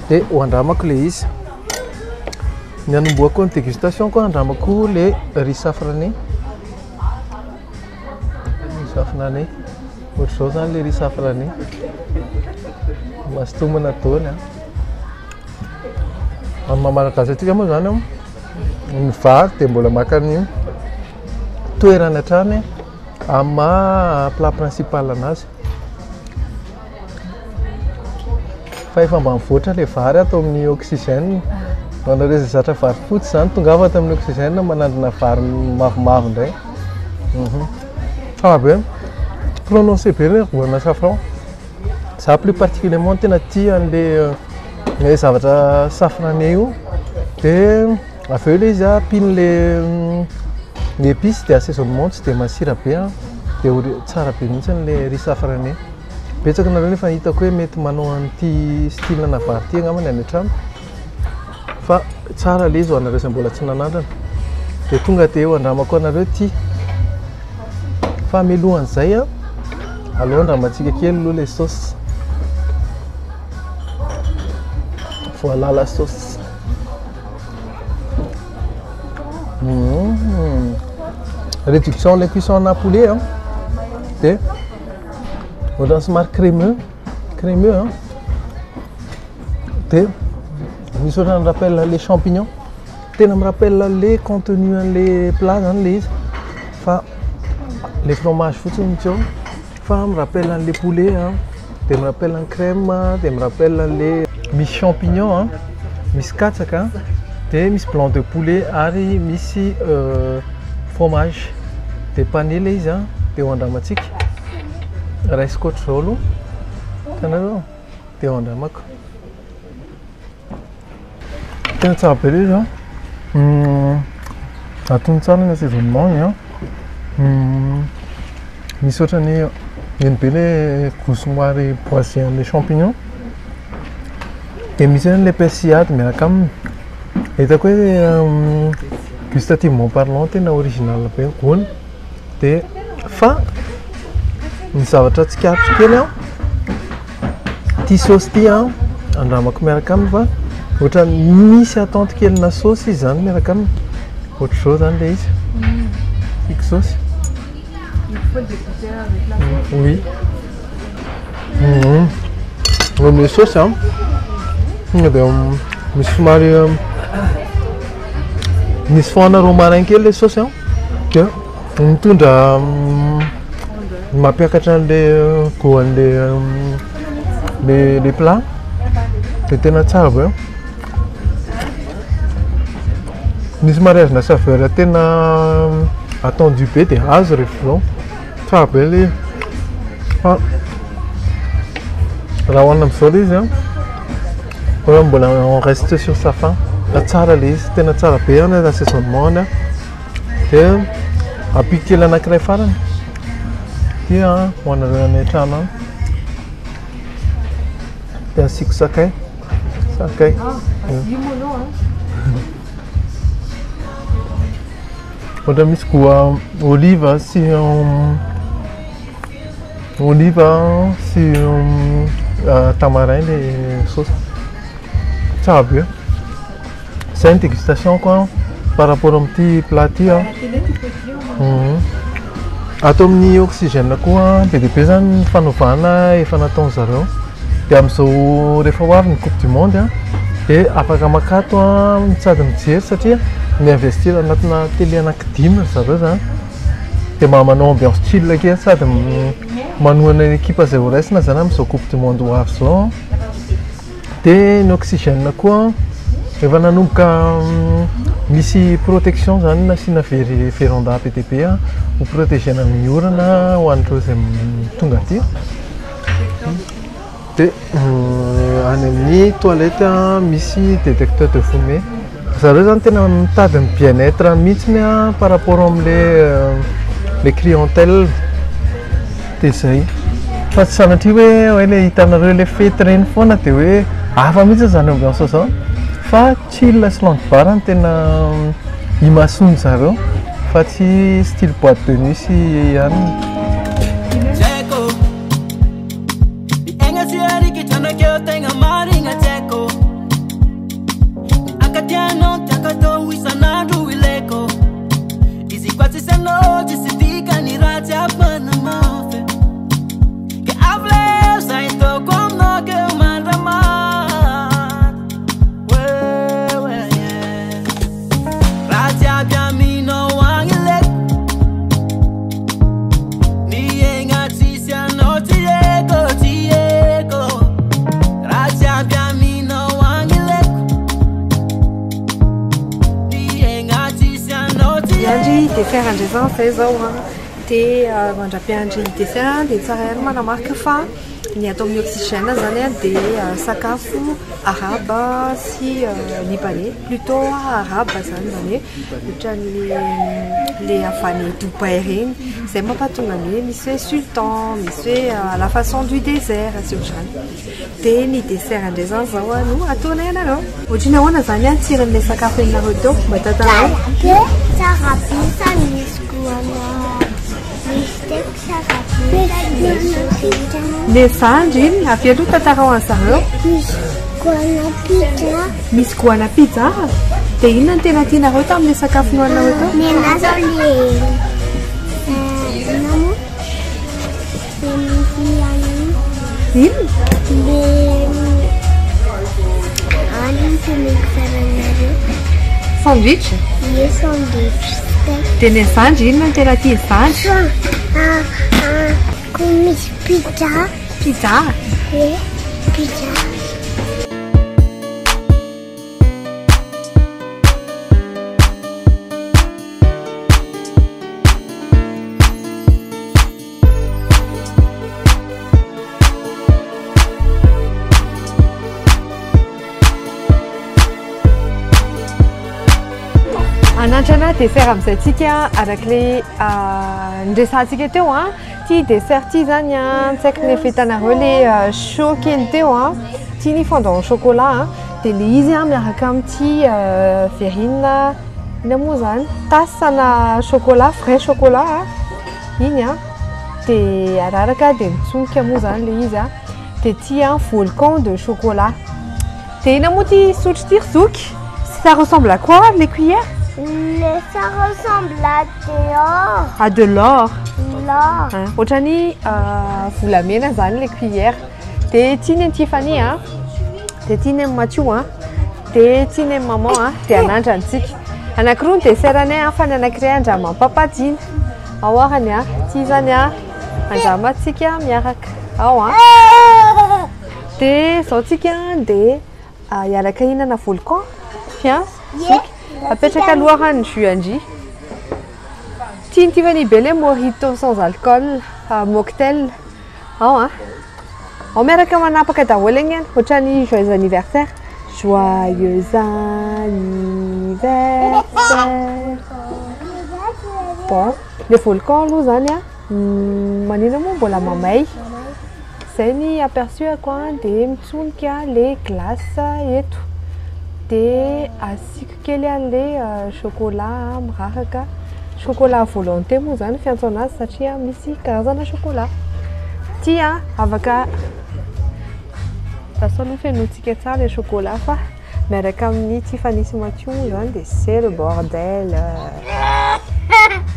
Dia ho andramako ilay izy. Ny anomboako ny dégustation koa andramako ilay riz safrané. Safrané. Ohatr'izao zany ilay riz safrané. Mastomana taony amin'ny maha malagasy atsika moa zany ny vary dia mbola maka ny toerana hatrany ama plat principal anazy fa efa ambanivoatra le vary atao amin'ny oxygène manareo zay zatra vary fotsy zany tonga avy tamin'ny oxygène manandrina vary mavomavo indray fa be prononcé be le rovana safran ça plus particulièrement tena tia an'le zavatra safrané io de aveo le izy apiny le épice de assaisonnement tsy de masira be de tsara be mihitsy le riz safrané betsaka nareo nefa hitako hoe mety manao an'ity style na vary ty angambany any an-trano fa tsara le izy ho anareo izay mbola tsy nanandrana de tonga de eo andramako anareo ty fa milohan'izay aloha andramantsika kely aloha le sauce voilà la sauce réduction les cuissons en poulet de on somary crémeux de misy ohatran'ny me rappelle les champignons tena me rappelle les contenus les plats zany le izy fa les fromages fotsiny mitsy eo fa me rappelle les poulets de me rappelle en crème de me rappelle les misy champignons misy katsaka de misy blanc de poulet ary misy fromage de pané le izy de ho andramatsika rice coach zao aloha tanareo de ho andramako tena tsara be le izy atony tsara ny assaisonnement igny misy ohatrany eny be le goût somary poisson les champignons de misy le persillade miaraka aminy hitako hoe gustativement parlant tena original be gony de fa ny zavatra tsy karotra kely ty sauce ty andramako miaraka aminy fa ohatra misy attente kely na sauce izy zany miaraka aminy ohatra zao zany le izy fiky sauce oui le sauce de misy somary misy foana romarin kely le sauce de mitondra mampiakatra an'le goût les plats de tena tsara be misy mariage na saveur tena attendu be de azo rehefa tsara be le fa raha hoanina am'izao le izy mbola on reste sur sa fin tsara le izy tena tsara be assaisonnement de apiky kely anankiray farany ty ho anareo any an-trano de asiko sakay ohatra misy goût olive sy tamarin le sauce tsara be c'est une dégustation quoi par rapport amin'ity plat ty atao amin'ny oxygène koa be de be zany fanaovana efa nataony zareo de am'izao rehefa ho avy ny coupe du monde de afaka makato mitsady mijery satria miinvestir anatina télé anankidimy zareo zany de manao ambiance chill kely sady manohana équipe zay ho raisina zany am'izao coupe du monde ho avy zao de ny oxygène koa efa nanomboka misy protection zany nasiana véranda be de be ho protégena amin'ny orana ho an'ireo zay tonga aty de any amin'ny toilette misy détecteur de fumée zareo zany tena mitady ny bien-être mihitsiny par rapport am'le clientèle de zay fa tsy sanatria hoe le hitanareo le fety reny foana de hoe hafa mihitsy zany ambiance zao fa chill sy lounge bar ny tena imasony zareo fa tsy style boîte de nuit sy any dessert andraizany zay zao a dia mandrapiandry dessert dia tsara ihany manamarika fa ny atao amin'ny oxygène zany a dia sakafo arabe sy libanais plutôt arabe zany zany hoe ohatran'le avy any Dubaï regny zay mampatonga ny hoe misy hoe sultan misy hoe à la façon du désert sy ohatrany dia ny dessert andraizany zao a no ataonay anareo ohatrany ahoana zany a tsiron'le sakafo enareo teo mba tatanao tsara bisa misy goana le sandry iny avy aloha tantarao an'zareo misy goana pizza dia inona ny tena tianareo tamin'le sakafo nohanareo teo nena zao le ino sandwich dia ny sandry inona ny tena tia sandry misy pizza pizza pizza anantrana dessert amin'izay tsika arak'le ndresantsika teo a ty dessert ty zany a tsy haiko ny fitanareo le chaud kely teo a ty ny fondant au chocolat dia le izy a miaraka amin'ty verine ina moa zany tasana chocolat vrai chocolat iny a dia araraka dia mitsonika moa zany le izy a dia ty a volcan de chocolat dia ina moa ty sotro ty rizoky ça ressemble à quoi les cuillères ça ressemble à dehors. À de l'or. L'or. Ohatrany volamena zany le cuillère. Dia tiany Tiffany a. Dia tiany Mathieu a. Dia tiany maman a. Dia anandrantsika. Anankiroa ny dessertanay fa ny anankiray andrama papadina. Ahoarany a. Ty zany a. Andramantsika miaraka. Ao a. Dia zao tsika dia hiaraka hihinana volcan. Tiens. Apetraka aloha ny jus tiany Tiffany be le mojito sans alcool mocktail ao a ao miaraka manapaka daholo igny ohatrany joyeux anniversaire joyeux anniversaire bon le volcan aloha zany a manina moa mbola mamay zay ny aperçuako a dia mitsonika le glace eto dia asiko kely an'le chocolat miraraka chocolat volonté moa zany fiantso anazy satria misy karazana chocolat ty a afaka tasy aloha fenotsika tsara le chocolat fa miaraka amin'ny Tiffany sy Mathieu zany dia c'est le bordel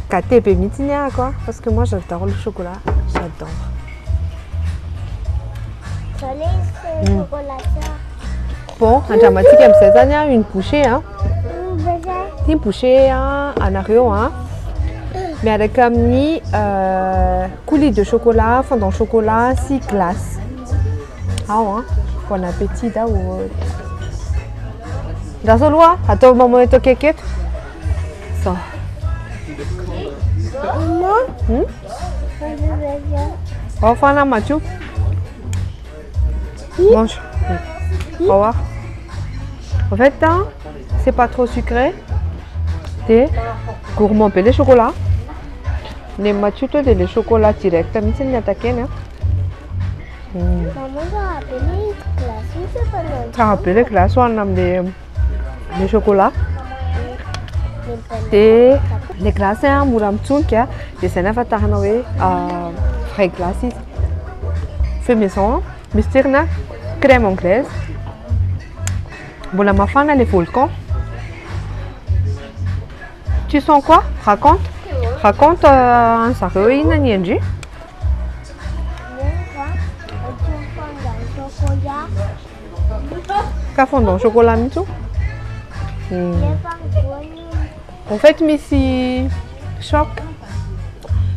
gâté be mihitsy ny ahako parce que moi j'adore le chocolat j'adore bon andramantsika amin'izay zany a une bouchée a ty bouchée a anareo a miaraka amin'ny coulis de chocolat fondant chocolat sy glace ao a bon appétit daholo ndaso aloha atao maman eto keketo so au revoir Mathieu mange au revoir. En fait, c'est pas trop sucré. C'est gourmand les chocolats. Les Mathieu toi les chocolats direct. Mais c'est n'y attaqué non. Maman a appelé glace. Ça rappelle glace on a les chocolats. Et les glaces hein mouram tsunkia. Et c'est n'importe quoi vrai glace. Fait maison. Mystirna crème anglaise. Bon, ma fan elle est volcan. Tu sens quoi? Raconte. Raconte un sareux inanienji. Qu'à fondant chocolat mitou. En fait, mais si choc,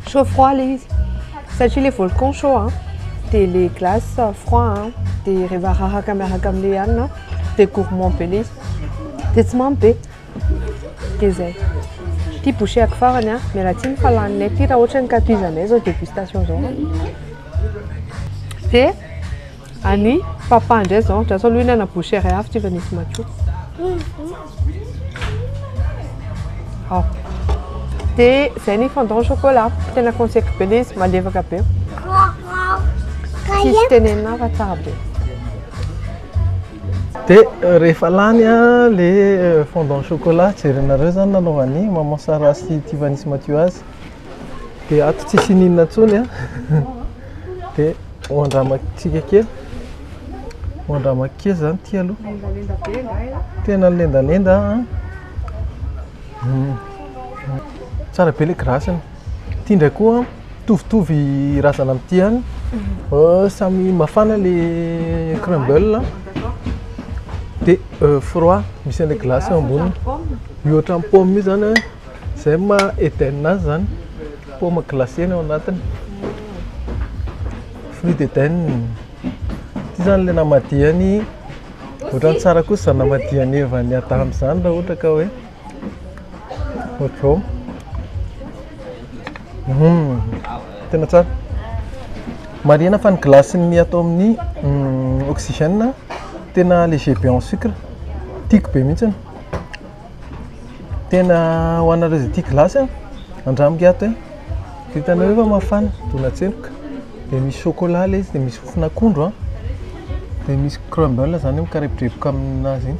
chaud froid les. Ça tu les volcans chauds hein. Des les glaces froides hein. Des revara caméra comme les annes. Des gourmands pelés, des smampés, des ailes. Ty boucher ak farany a miala tsiny fa laninay ty raha ohatra ny katizanay zao dégustation zao. De any papa ndray zao ohatra zao aloha na boucher hafa tsy efa nisy matio. De zay ny fondant chocolat tena conseil be le izy malefaka be. Tsisy tenenina fa tsara be. De rehefa lany a le fondant chocolat jerenareo zany nanaovany maman Sara sy Tivanisy Mathieu azy de ato tsisy ninona ntsony a de hoandramatsika kely hoandramaky kely zany ty aloha tena lendalenda tsara be le grasiny ty ndray koa mitovitovy razana amity any samy mafana le crumble de froid misy an'le glace amboniny mihoatra amin'ny pomme io zany zay maha Eden azy zany pomme glacée ao anatiny fruit d'Eden ty zany le namadiany ohatrany tsara kosa zany namadiany evany atamy zany raha ohatra ka hoe ohatrao tena tsara marina fa ny glace-ny atao amin'ny oxygène tena léger be en sucre tiako be mihitsiny tena hoanareo zay tia glace andramiko ato hitanareo fa mafana dona tseloka de misy chocolat le izy de misy fofon'akondro de misy crumble zany mikarepodrapoka aminazy igny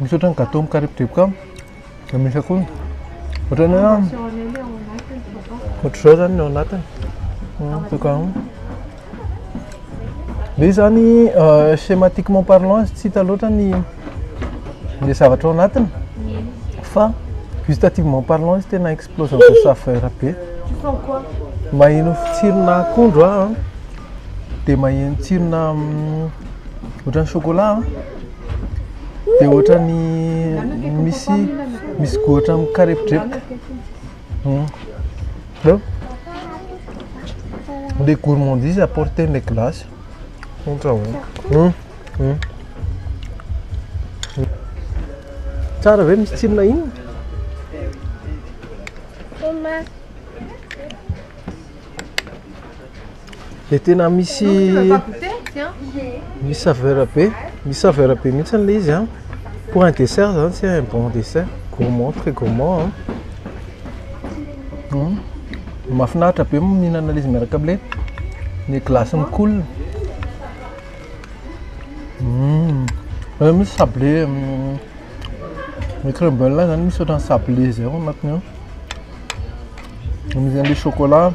misy ohatrany gâteau mikarepodrapoka de misy akondro ohatrany ohatr'izao zany ny ao anatiny le zany schématiquement parlant tsy hita loatra ny zavatra ao anatiny fa gustativement parlant izy tena explosion de saveur be maheno tsirona akondro de maheno tsirona ohatrany chocolat de ohatrany misy gohatra mikarepodrapoka les gourmandises apportent les glaces. Tsara ve misy tsirona iny? De tena misy saveur be, mihitsy le izy pour un dessert zany c'est un bon dessert, gourmand, très gourmand. Mahafinaritra be mihinana izy miaraka amle ny glace mikolo. Misy sablé le crumble là zany misy ohatrany sablé zay ao anatiny ao. Misy an'le chocolat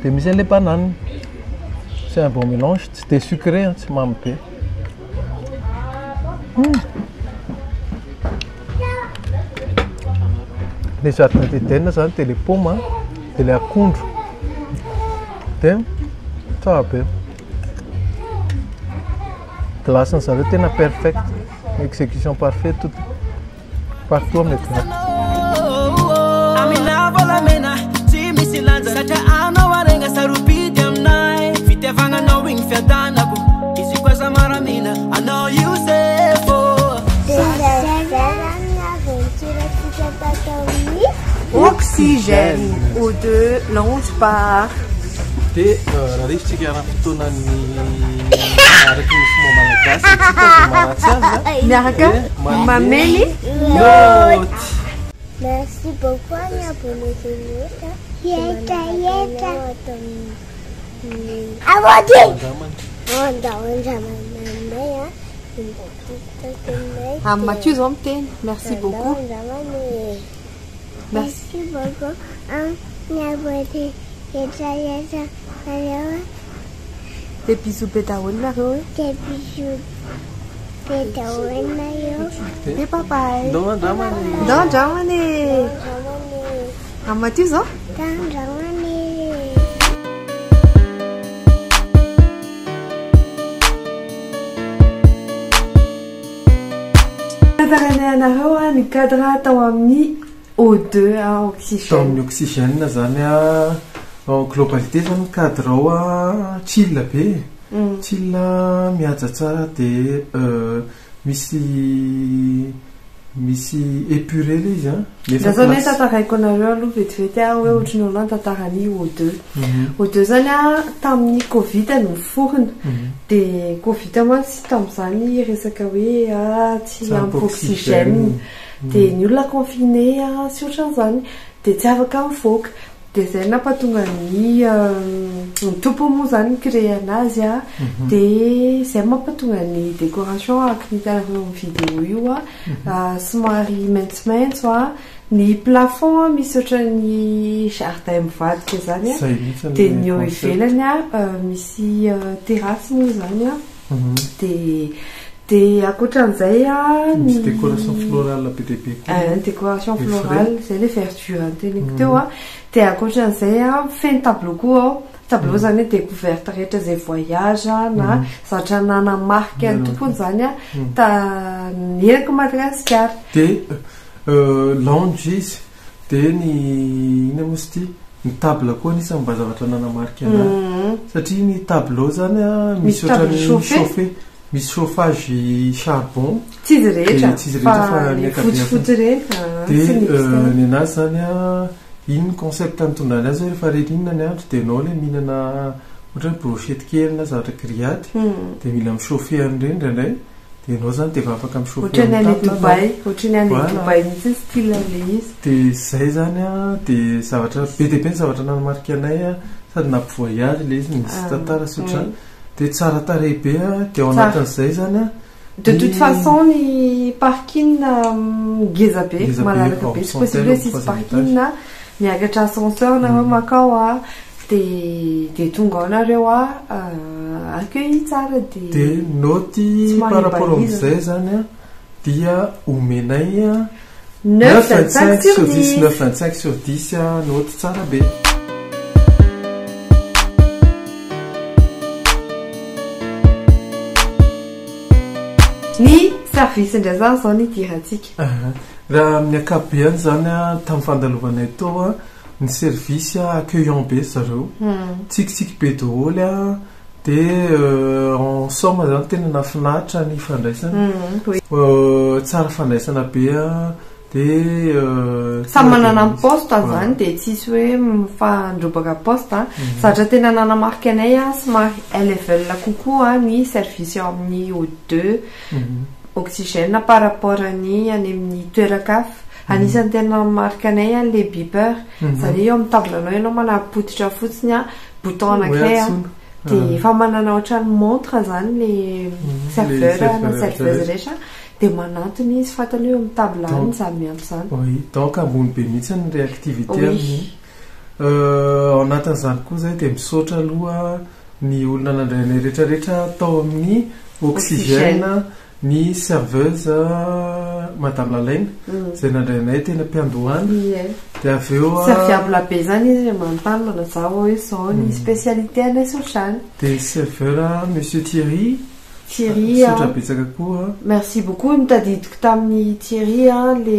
de misy an'le banane. C'est un bon mélange, c'est sucré, c'est mamy be. Le jardin d'Eden zany de le pomme de le akondro de tsara be. Glace zareo tena perfect, exécution parfaite tout partout amin'ny glace. Amina volamena tsy misy lanja satria anao aregna sarobidy aminay fitiavagna anao igny fiadanako izy koa za maramila anao io zay fô Oxygène O2 Lange Bar. De raha resitsika raha fotoanany araky misy moa malagasy tsika maratsy azy miaraka mamely note. Merci beaucoup Anya pour les émoutes. Yeta. Ah Mathieu zao miteny merci beaucoup. Merci beaucoup. Des bisous pétaouines nareo. Des bisous pétaouines nareo. Des papai. Don Dramani. Ah Mathieu zao. Nazaranay anareo ny cadre tao amin'ny O2 oxygène. Tao amin'ny oxygène zany en globalité zany cadre ao chill be. Chill mihaja tsara de misy misy épuré le izy zao ne tataraiko anareo aloha vetivety hoe ohatran'ny olona tantarany O2 zany a tamin'ny Covid no forina de Covid moa sy tamin'izany resaka hoe tsy ampy oxygène de ny olona confiné sy ohatran'izany de tsy afaka mivoaka de zay nampatonga ny tompo moa zany créé anazy de zay mampatonga ny décoration araka ny hitanareo amin'ny vidéo io somary maitsomaitso ny plafond misy ohatran'ny jardin mivadika zany de ny eo ivelany misy terrasse moa zany de akoatran'izay misy décoration florale be dia be koa décoration florale zay le verdure anteniko teo de akoatran'izay feno tableau koa tableau zany découverte rehetra zay voyage na zavatra nanamarika ny tompony zany taneraka Madagasikara de lounge izy de ny ina moa sy ty ny table koa anisany mba zavatra nanamarika anazy satria ny tableau zany misy ohatran'ny chauffé misy chauffage charbon tsy izy rehetra fa ny fotsifotsy reny de ny anazy zany iny concept nitondra anazy rehefa reninina ny andro de anao le mihinana ohatran'ny brochette kely na zavatra grillade de mila michauffer an'ireny indraindray de anao zany de efa afaka michauffer ohatran'ny any Dubai mihitsy style le izy de zay zany de zavatra be dia be ny zavatra nanamarika anay sady nampivoyage le izy misy tantara sy ohatrany de tsara tarehy be de ao anatin'izay zany de toute façon ny parking ngeza be malalaka be tsy possible hoe sisy parking miakatra ascenseur nareo makao de tonga ao nareo accueilli tsara de noty par rapport amin'izay zany dia omenay 9,25 sur 10 noty tsara be ny service ndray zany zao ny diratsika raha amin'ny akabeany zany tamin'ny fandalovanay tao ny service accueillant be zareo tsikitsiky be daholo de en somme zany tena nafinaritra ny fandraisana tsara fandraisana be de samy manana ny poste zany de tsisy hoe mifandrobaka poste satria tena nanamarika anay somary level kokoa ny service ao amin'ny O2 oxygène par rapport any amin'ny toeran-kafa anisany tena nanamarika anay le beeper zany eo amin'ny tablanao ianao manapotitra fotsiny bouton anankiray de efa manana ohatran'ny montre zany le serveur na serveuse rehetra de manantony izy fatany eo amin'ny tablany zany miampy zany oui donc ambony be mihitsy ny réactivité amin'ny ao anatin'izany koa zay de misaotra aloha ny olona nandrainay rehetrarehetra tao amin'ny oxygène ny serveuse madame Lalaine zay nandrainay tena mpiandohany de aveo serviable be zany izy manontany manazava hoe zao ny spécialité anay sotrany de serveur monsieur Thierry betsaka koa merci beaucoup nitadidiko tamin'ny Thierry le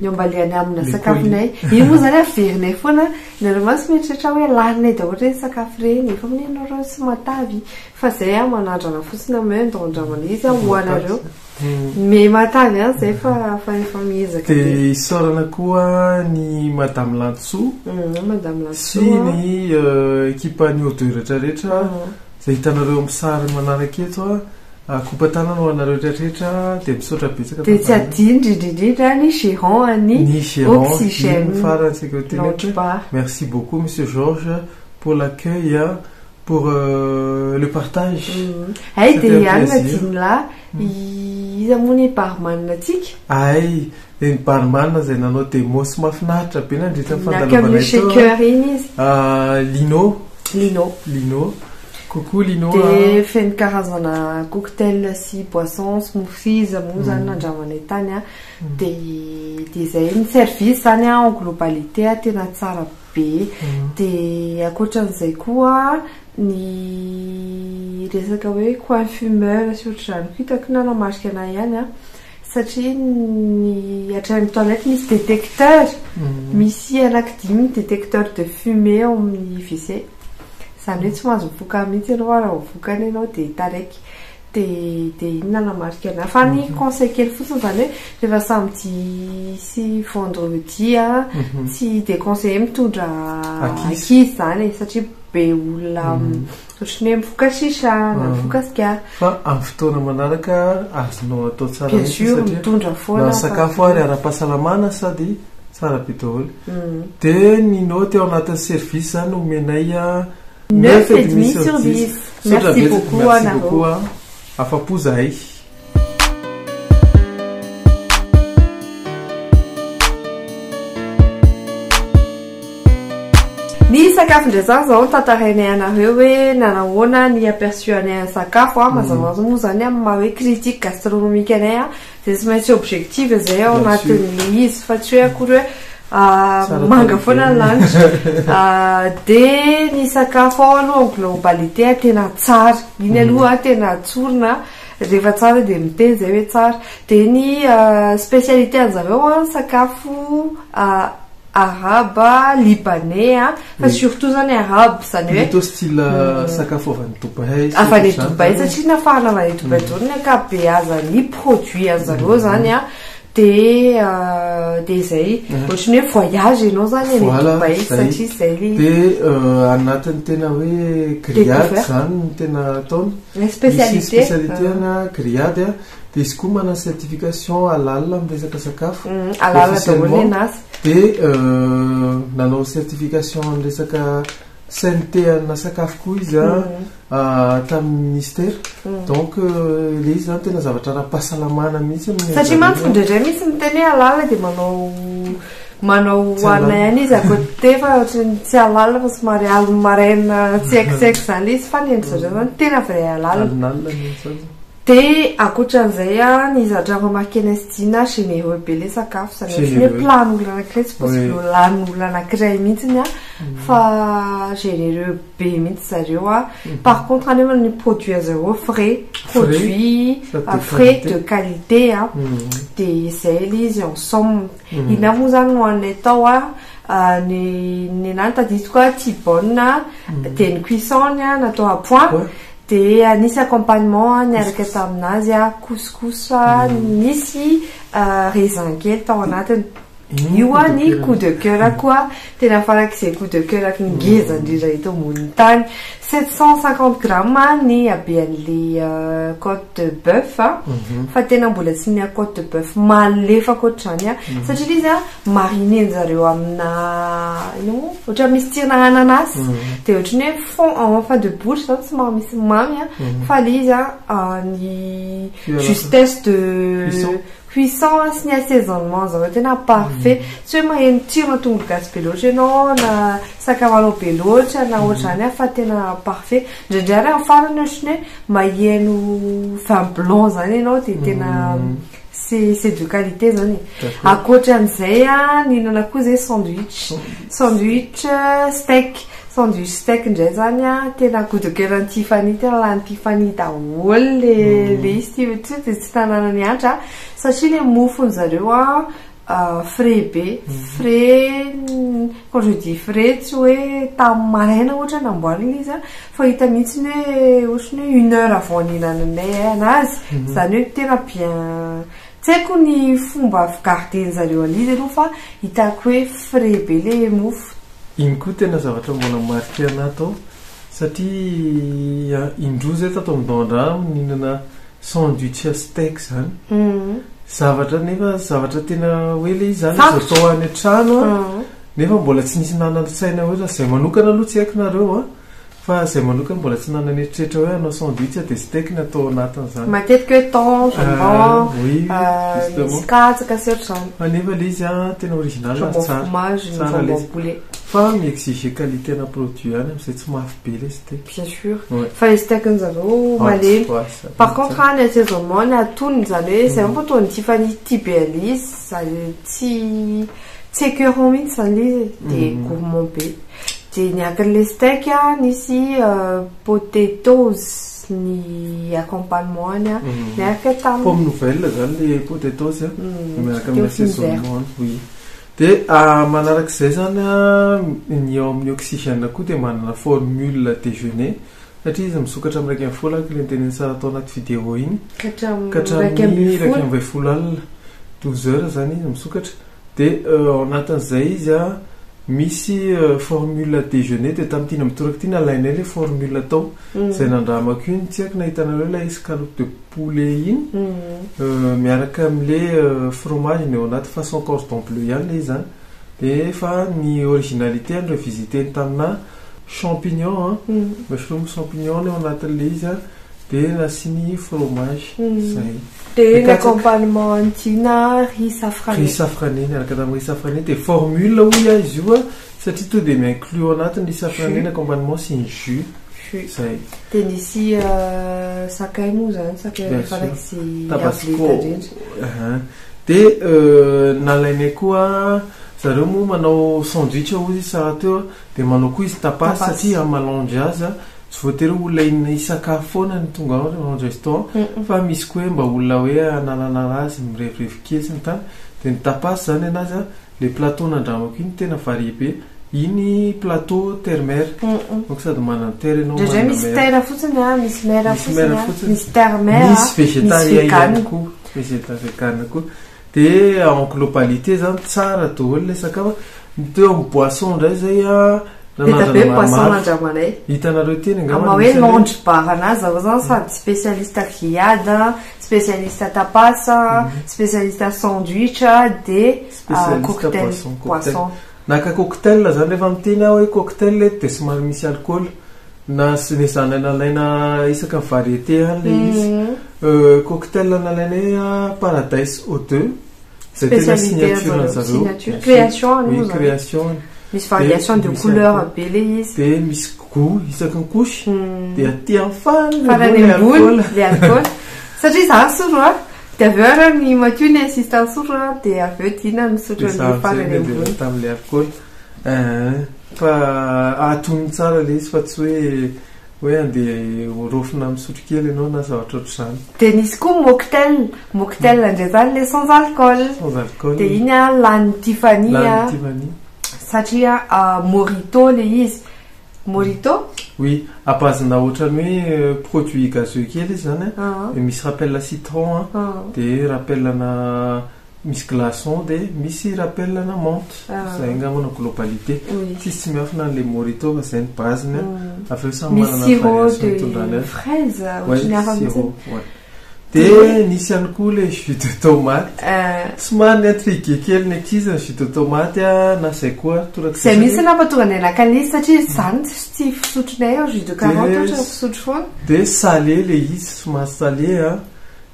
niambaleany amina sakafonay io moa zany averinay foana nareo masy mieritreritra hoe laninay daholo reny sakafo reny efa minenareo sy matavy fa zay manandrana fotsiny ame ndondramana izy hoanareo me matavy zay fa efa miezaka de isorana koa ny madame Lantso sy ny équipe-ny O2 rehetrarehetra zay hitanareo amin'ny sary manaraka eto kopatanana ho anareo rehetrarehetra de misaotra betsaka de tsy adino indrindrindrindra ny gérant ny oxygène farany sécurité merci beaucoup monsieur Georges pour l'accueil pour le partage ay de anina dinila iza moa ny barman atsika ay ny barman zay nanao démo sy mahafinaritra be nandritra fandalovanay shaker iny izy Lino coucou Lino de feno karazana cocktail sy boisson smoothies moa zany nandramanay tany de zay ny service zany en globalité tena tsara be de akoatran'izay koa ny resaka hoe coiffumeur sy ohatr'izany hitako nanamarika anay ihany satria ny atrany toilette misy détecteur misy anankidimy détecteur de fumée ao amin'ny WC zany hoe tsy mahazo mivoaka mihitsy ianao raha vokany ianao de taraiky de inona namarika ana fa ny conseil kely fotsiny zany hoe rehefa samby sy vendredi tsy de conseil mitondra ankizy zany satria be olona ohatrany hoe mifoka sisa na mifoka sigara fa amin'ny fotoana manaraka azonao atao tsara bien sûr mitondra foana sakafo ary ara-pahasalamana sady tsara be daholo de ninao teo anatin'ny service zany omenay 9,5 sur 10 merci beaucoup afapo zahay ny sakafo ndraizany zao tantarainay anareo hoe nanahoana ny aperçu anay amin'ny sakafo mazava azy moa zany amin'ny maha hoe critique gastronomique anay de tsy maintsy objectif zay ao anatin'ny izy fa tsy hoe akory hoe manga foana ny lanitra de ny sakafo ao aloha en globalité tena tsara iny aloha tena tsorina rehefa tsara de miteny zay hoe tsara de ny spécialité an'zareo sakafo arabe libanais fa surtout zany arabe zany hoe plutôt style sakafo avy any Dubaï avy any Dubaï satria nafarana avy any Dubaï zao ny ankabeazany produit an'zareo zany de zay ohatrany hoe voyage ianao zany any Dubaï satria zay de anatiny tena hoe grillade zany tena ataony spécialité ana grillade de izy koa mana certification halal amin'ny resaka sakafo halal daholo enazy de nanao certification amin'ny resaka sainteté ana sakafo koa izy tamin'ny ministère donc le izy zany tena zavatra ara-pahasalamana mihitsy satria mantsy indraindray misy miteny hoe halala de manao hoanay any izy akote fa ohatrany tsy halala fa somary alomaraina tsiekitsieky zany izy fa nendry zareo zany tena vrai halala de akoatran'izay ny zadrano remarquena sy dina généreux be le sakafo zany hoe plan'olona anankiray tsy possible lanin'olona anankiray mihitsiny fa généreux be mihitsy zareo par contre anefa ny produit zareo frais frais de qualité de zay le izy en somme ina moa zany hoanay tao ny anany tadidiko tibone de ny cuisson natao à point de nisy accompagnement niaraka taminazy couscous nisy raisin kely tao anatiny io ny coup de cœur koa tena farak'izay coup de cœur ngeza indrindra eto ambony tany 750 grammes ny habean'le côte de bœuf fa tena mbola tsy ny côte de bœuf malefaka ohatrany satria izy mariné-njareo amina ohatra misy tsirona ananas de ohatrany hoe fond en fin de bouche zany tsy maro misy mamy fa le izy ny justesse de cuisson sy ny assaisonnement zareo tena parfait tsy hoe maheno tsirona tongolo gasy be loatra ianao na sakamalao be loatra na ohatrany fa tena parfait ndraindray amin'ny farany ohatrany hoe maheno vin blanc zany ianao de tena c'est de qualité zany akoatran'izay nihinana koa zay sandwich steak ndray zany tena coup de cœur ny Tiffany tena lany Tiffany daholo le izy de tsy tanànany antra satria le mofon'zareo frais be frais quand je dis frais tsy hoe tamin'ny maraina ohatra namboarina izy fa hita mihitsy hoe ohatrany hoe 1 heure avant nihinananay anazy zany hoe tena bien tsy haiko ny fomba garden'zareo an'izy aloha fa hitako hoe frais be le mofo iny koa tena zavatra mbola marika anatao satria indroa zay tato amindondra mihinana sandwich steak zany zavatra nefa zavatra tena hoe le izy zany atao any an-trano nefa mbola tsy nisy nanatsaina hoe zay manokana aloha tsy haiko nareo fa zay manokana mbola tsy nanana eritreretra hoe anao sandwich de steak natao anatin'izany matetika hoe thon jambon misy katsaka sy ohatrany nefa le izy tena original tsara fa mi-exige qualité na produit any am'izay tsy mafy be le steak bien sûr fa le steak nzareo malemy par contre ny assaisonnement ny atonony zany hoe zay mampo ny Tiffany Tibelis zany tsy écœurant mihitsy zany izy de gourmand be de niakan'le steak nisy potatoes ny accompagnement any niaraka tamin'ny pomme nouvelle zany le potatoes miaraka amin'ny assaisonnement oui de manarak'izay zany ny ao amin'ny oxygène koa de manana formule déjeuner satria izy misokatra amin'raiky amin'ny folo aky le nyteneny sara atao anaty vidéo iny katramin'ny raiky amin'ny folo alina 12 heures zany izy misokatra dia ao anatin'izay izy a misy formule déjeuner dia tamin'ity mitoraka ity nalainay le formule tao zay nandramako iny tsy haiko nahitanareo ilay escalope de poulet iny miaraka amin'le fromage ny ao anaty façon cordon bleu ihany le izy zany dia fa ny originalité ny revisité ny tamina champignon mushroom champignon ny ao anatin'le izy a dia nasiany fromage zay dia l'accompagnement antina riz safrané miaraka tamin'ny riz safrané dia formule hoy izy io a satria to dia mi-inclus ao anatiny riz safrané ny accompagnement sy ny jus zay dia nisy sakay moa zany sakay rehefa raiky sy tabasco dia nalainay koa zareo moa manao sandwich hozy izy sara teo dia manao koa izy tapas satria amalange azy a tsy voatery olona iny sakafo foana ny tonga ao restaurant fa misy koa hoe mba olona hoe ananana azy mirevirevy kely sy ny tany dia ny tapas zany anazy a le plateau nandramako iny tena varie be iny plateau terre-mer donc sady manana terre ianao manana misy terre fotsiny a misy mer fotsiny misy terre-mer misy végétarien ihany koa végétarien koa dia en globalité zany tsara daholo le sakafo teo amin'ny boisson ndray zay a hitanareo teny angamba hoe longe bar anazy ao zany sady spécialiste grillade spécialiste tapas spécialiste sandwich dia cocktail poisson naka cocktail zany rehefa miteny aho hoe cocktail dia somary misy alcool na sy nezana nalaina isaka ny variété any le izy cocktail nalainay paradise O2 zay tena signature zareo création misy variation de couleur be le izy dia misy goût isaky ny couche dia aty amin'ny farany ambony le alcool satria za sotro a dia aveo ara ny matio ny assistant sotro a dia aveo tiana misotro ny farany ambony tamin'le alcool fa atony tsara le izy fa tsy hoe andeha rofina misotro kely ianao na zavatra ohatr'izany dia nisy koa mocktail indray zany le sans alcool dia iny a lany Tiffany satria morito le izy morito oui apazina ohatrany hoe produit gazeux kely izy zany misy rappel citron dia rappel na misy glaçon dia misy rappel na menthe zay angambana globalité tsy miafina le morito fa zay ny baziny aveo samy manana sirop de fraise ohatrany hafa mihitsy dia nisy ihany koa le jus de tomate somary intrigué kely ny ankizy ny jus de tomate na zay koa zay misy nampatonga ny anakanizy satria zany tsy fisotronay ao jus de carotte ohatra fisotro foana dia salé le izy somary salé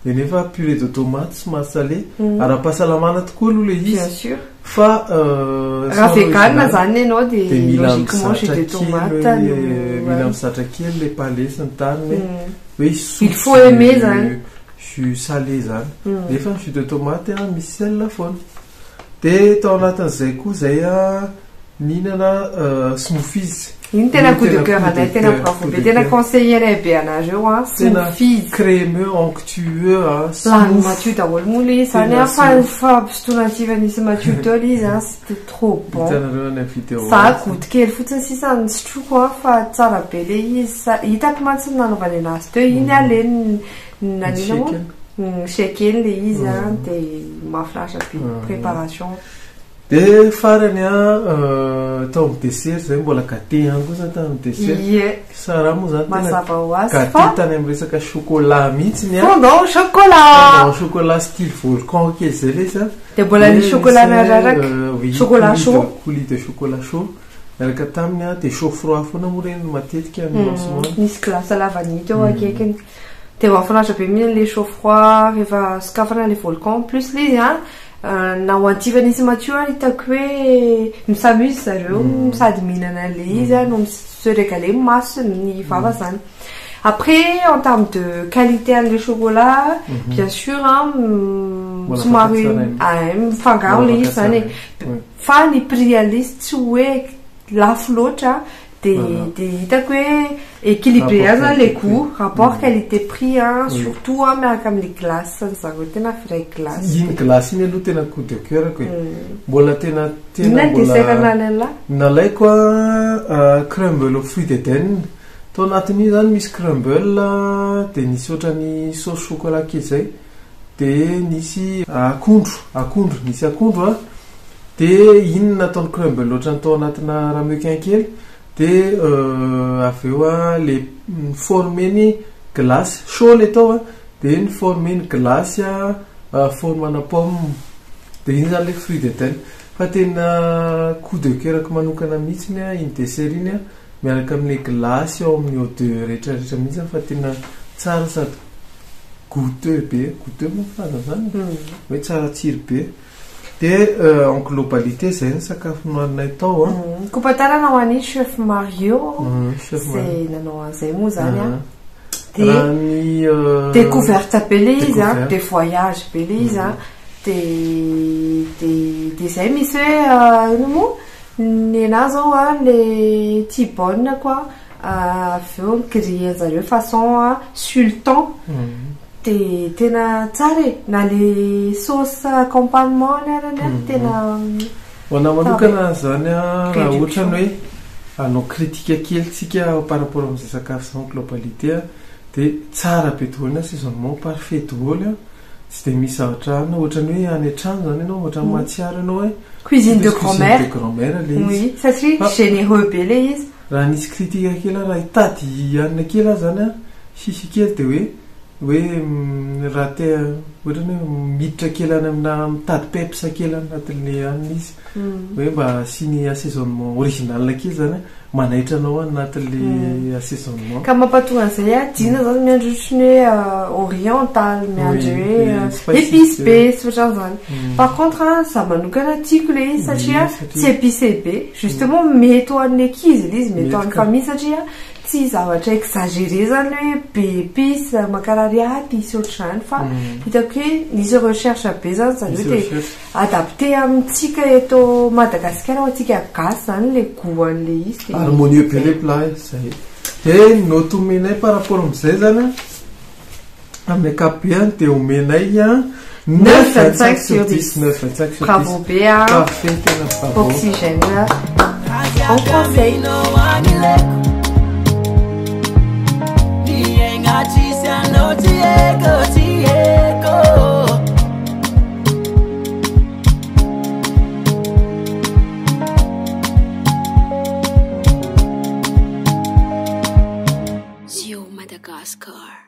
dia nefa purée de tomate somary salé ara-pahasalamana tokoa aloha le izy fa raha végane zany ianao dia logiquement jus de tomate mila misatra kely le palais sy ny tany hoe il faut aimer zany jus salé zany nefa jus de tomate misy sel foana dia tao anatin'izay koa zay nihinana smoothies iny tena coup de cœur anay tena bravo be tena conseilleray be anareo smoothies crémeux onctueux lany matio daholo moa le izy zany fa pisotoana tsivanisy matio teo le izy c'était trop bon hitanareo any vidéo za goûte kely fotsiny sisany sotroko fa tsara be le izy hitako mantsy nanaovany anazy teo iny aleny nanina moa shakely le izy dia mahafinaritra be préparation dia farany tao amin'ny dessert zay mbola gâté ihany koa zany tany amin'ny dessert sara moa zany mazava ho azy gâté tany amin'ny resaka chocolat mihitsiny fondant chocolat style volcan kely zay le izy dia mbola ny chocolat nararaka chocolat chaud coulis de chocolat chaud miaraka taminy dia chaud froid foana moa reny matetika misy glace à la vanille teo akaikiny dia mahafinaritra be mihitsy le chaud froid rehefa sokafana le volcan plus le izy na ho antivanisy matio hitako hoe misamuse zareo sady mihinana le izy no se régaler maso ny vava zany après en termes de qualité an'le chocolat bien sûr somary mifangaro le izy zany fa ny prix alizy tsy hoe lafo loatra dia hitako hoe équilibré zany le goût rapport qualité prix surtout miaraka amin'ny glace zareo tena firay glace iny glace iny aloha tena coup de cœur ko mbola tena dessert nalaina nalaiko crème aux fruits d'Éden tao anatin'io zany misy crumble de nisy ohatrany sauce chocolat kely zay de nisy akondro nisy akondro de iny nataony crumble ohatrany tao anatina ramequin kely de aveo le formeny glace chaud le tao de ny formeny glace formana pomme de iny zany le fruit de tel fa tena coup de cœur manokana mihitsiny iny dessert iny miaraka amin'ny glace ao amin'ny odeur rehetrarehetra mihitsy fa tena tsara sady goûteux moa fazana zany hoe tsara tsiro be de en globalité zay ny sakafo nohaninay tao kompatarana ho an'ny chef Mario zay nanao an'izay moa zany de découverte be le izy de voyage be le izy de zay misy hoe ino moa ny anazy zao le tibone quoi aveo grille zareo façon sultan de tena tsara na le sauce accompagnement arany tena ona manokana zany raha ohatrany hoe anao critique kely tsika par rapport amin'izay sakafo sans globalité de tsara be daholo assaisonnement parfait daholo tsy de misy zavatra ohatrany hoe any an-trano zany ianao ohatrany matsiaro ianao hoe cuisine de grand-mère le oui satria généreux be le izy raha nisy critique kely raha hitady anina kely zany sisy kely de hoe raha te ohatrany hoe miditra kely any amina mitady pepsa kely anatin'le anina izy hoe mba siny assaisonnement original kely zany manaitra anao anatin'le assaisonnement ka mampatonga an'izay dina zany miandro otrany hoe oriental miandro hoe épice be sy ohatran' zany par contre za manokana tiako le izy satria tsy épicé be justement mety ho an'ny ankizy le izy mety ho an'ny famille satria tsy zavatra exagéré zany hoe be épice makarary aty sy ohatr'izany fa hitako hoe nisy recherche be zany zany hoe de adapté amintsika eto Madagasikara ho antsika gasy zany le goût an'le izy harmonieux be le plat zay de notomenay par rapport amin'izay zany amin'ny ankapobeny de omenay 9,25 sur 10 9,25 sur 10 bravo be parfait tena bravo oxygène en français Zio Madagascar.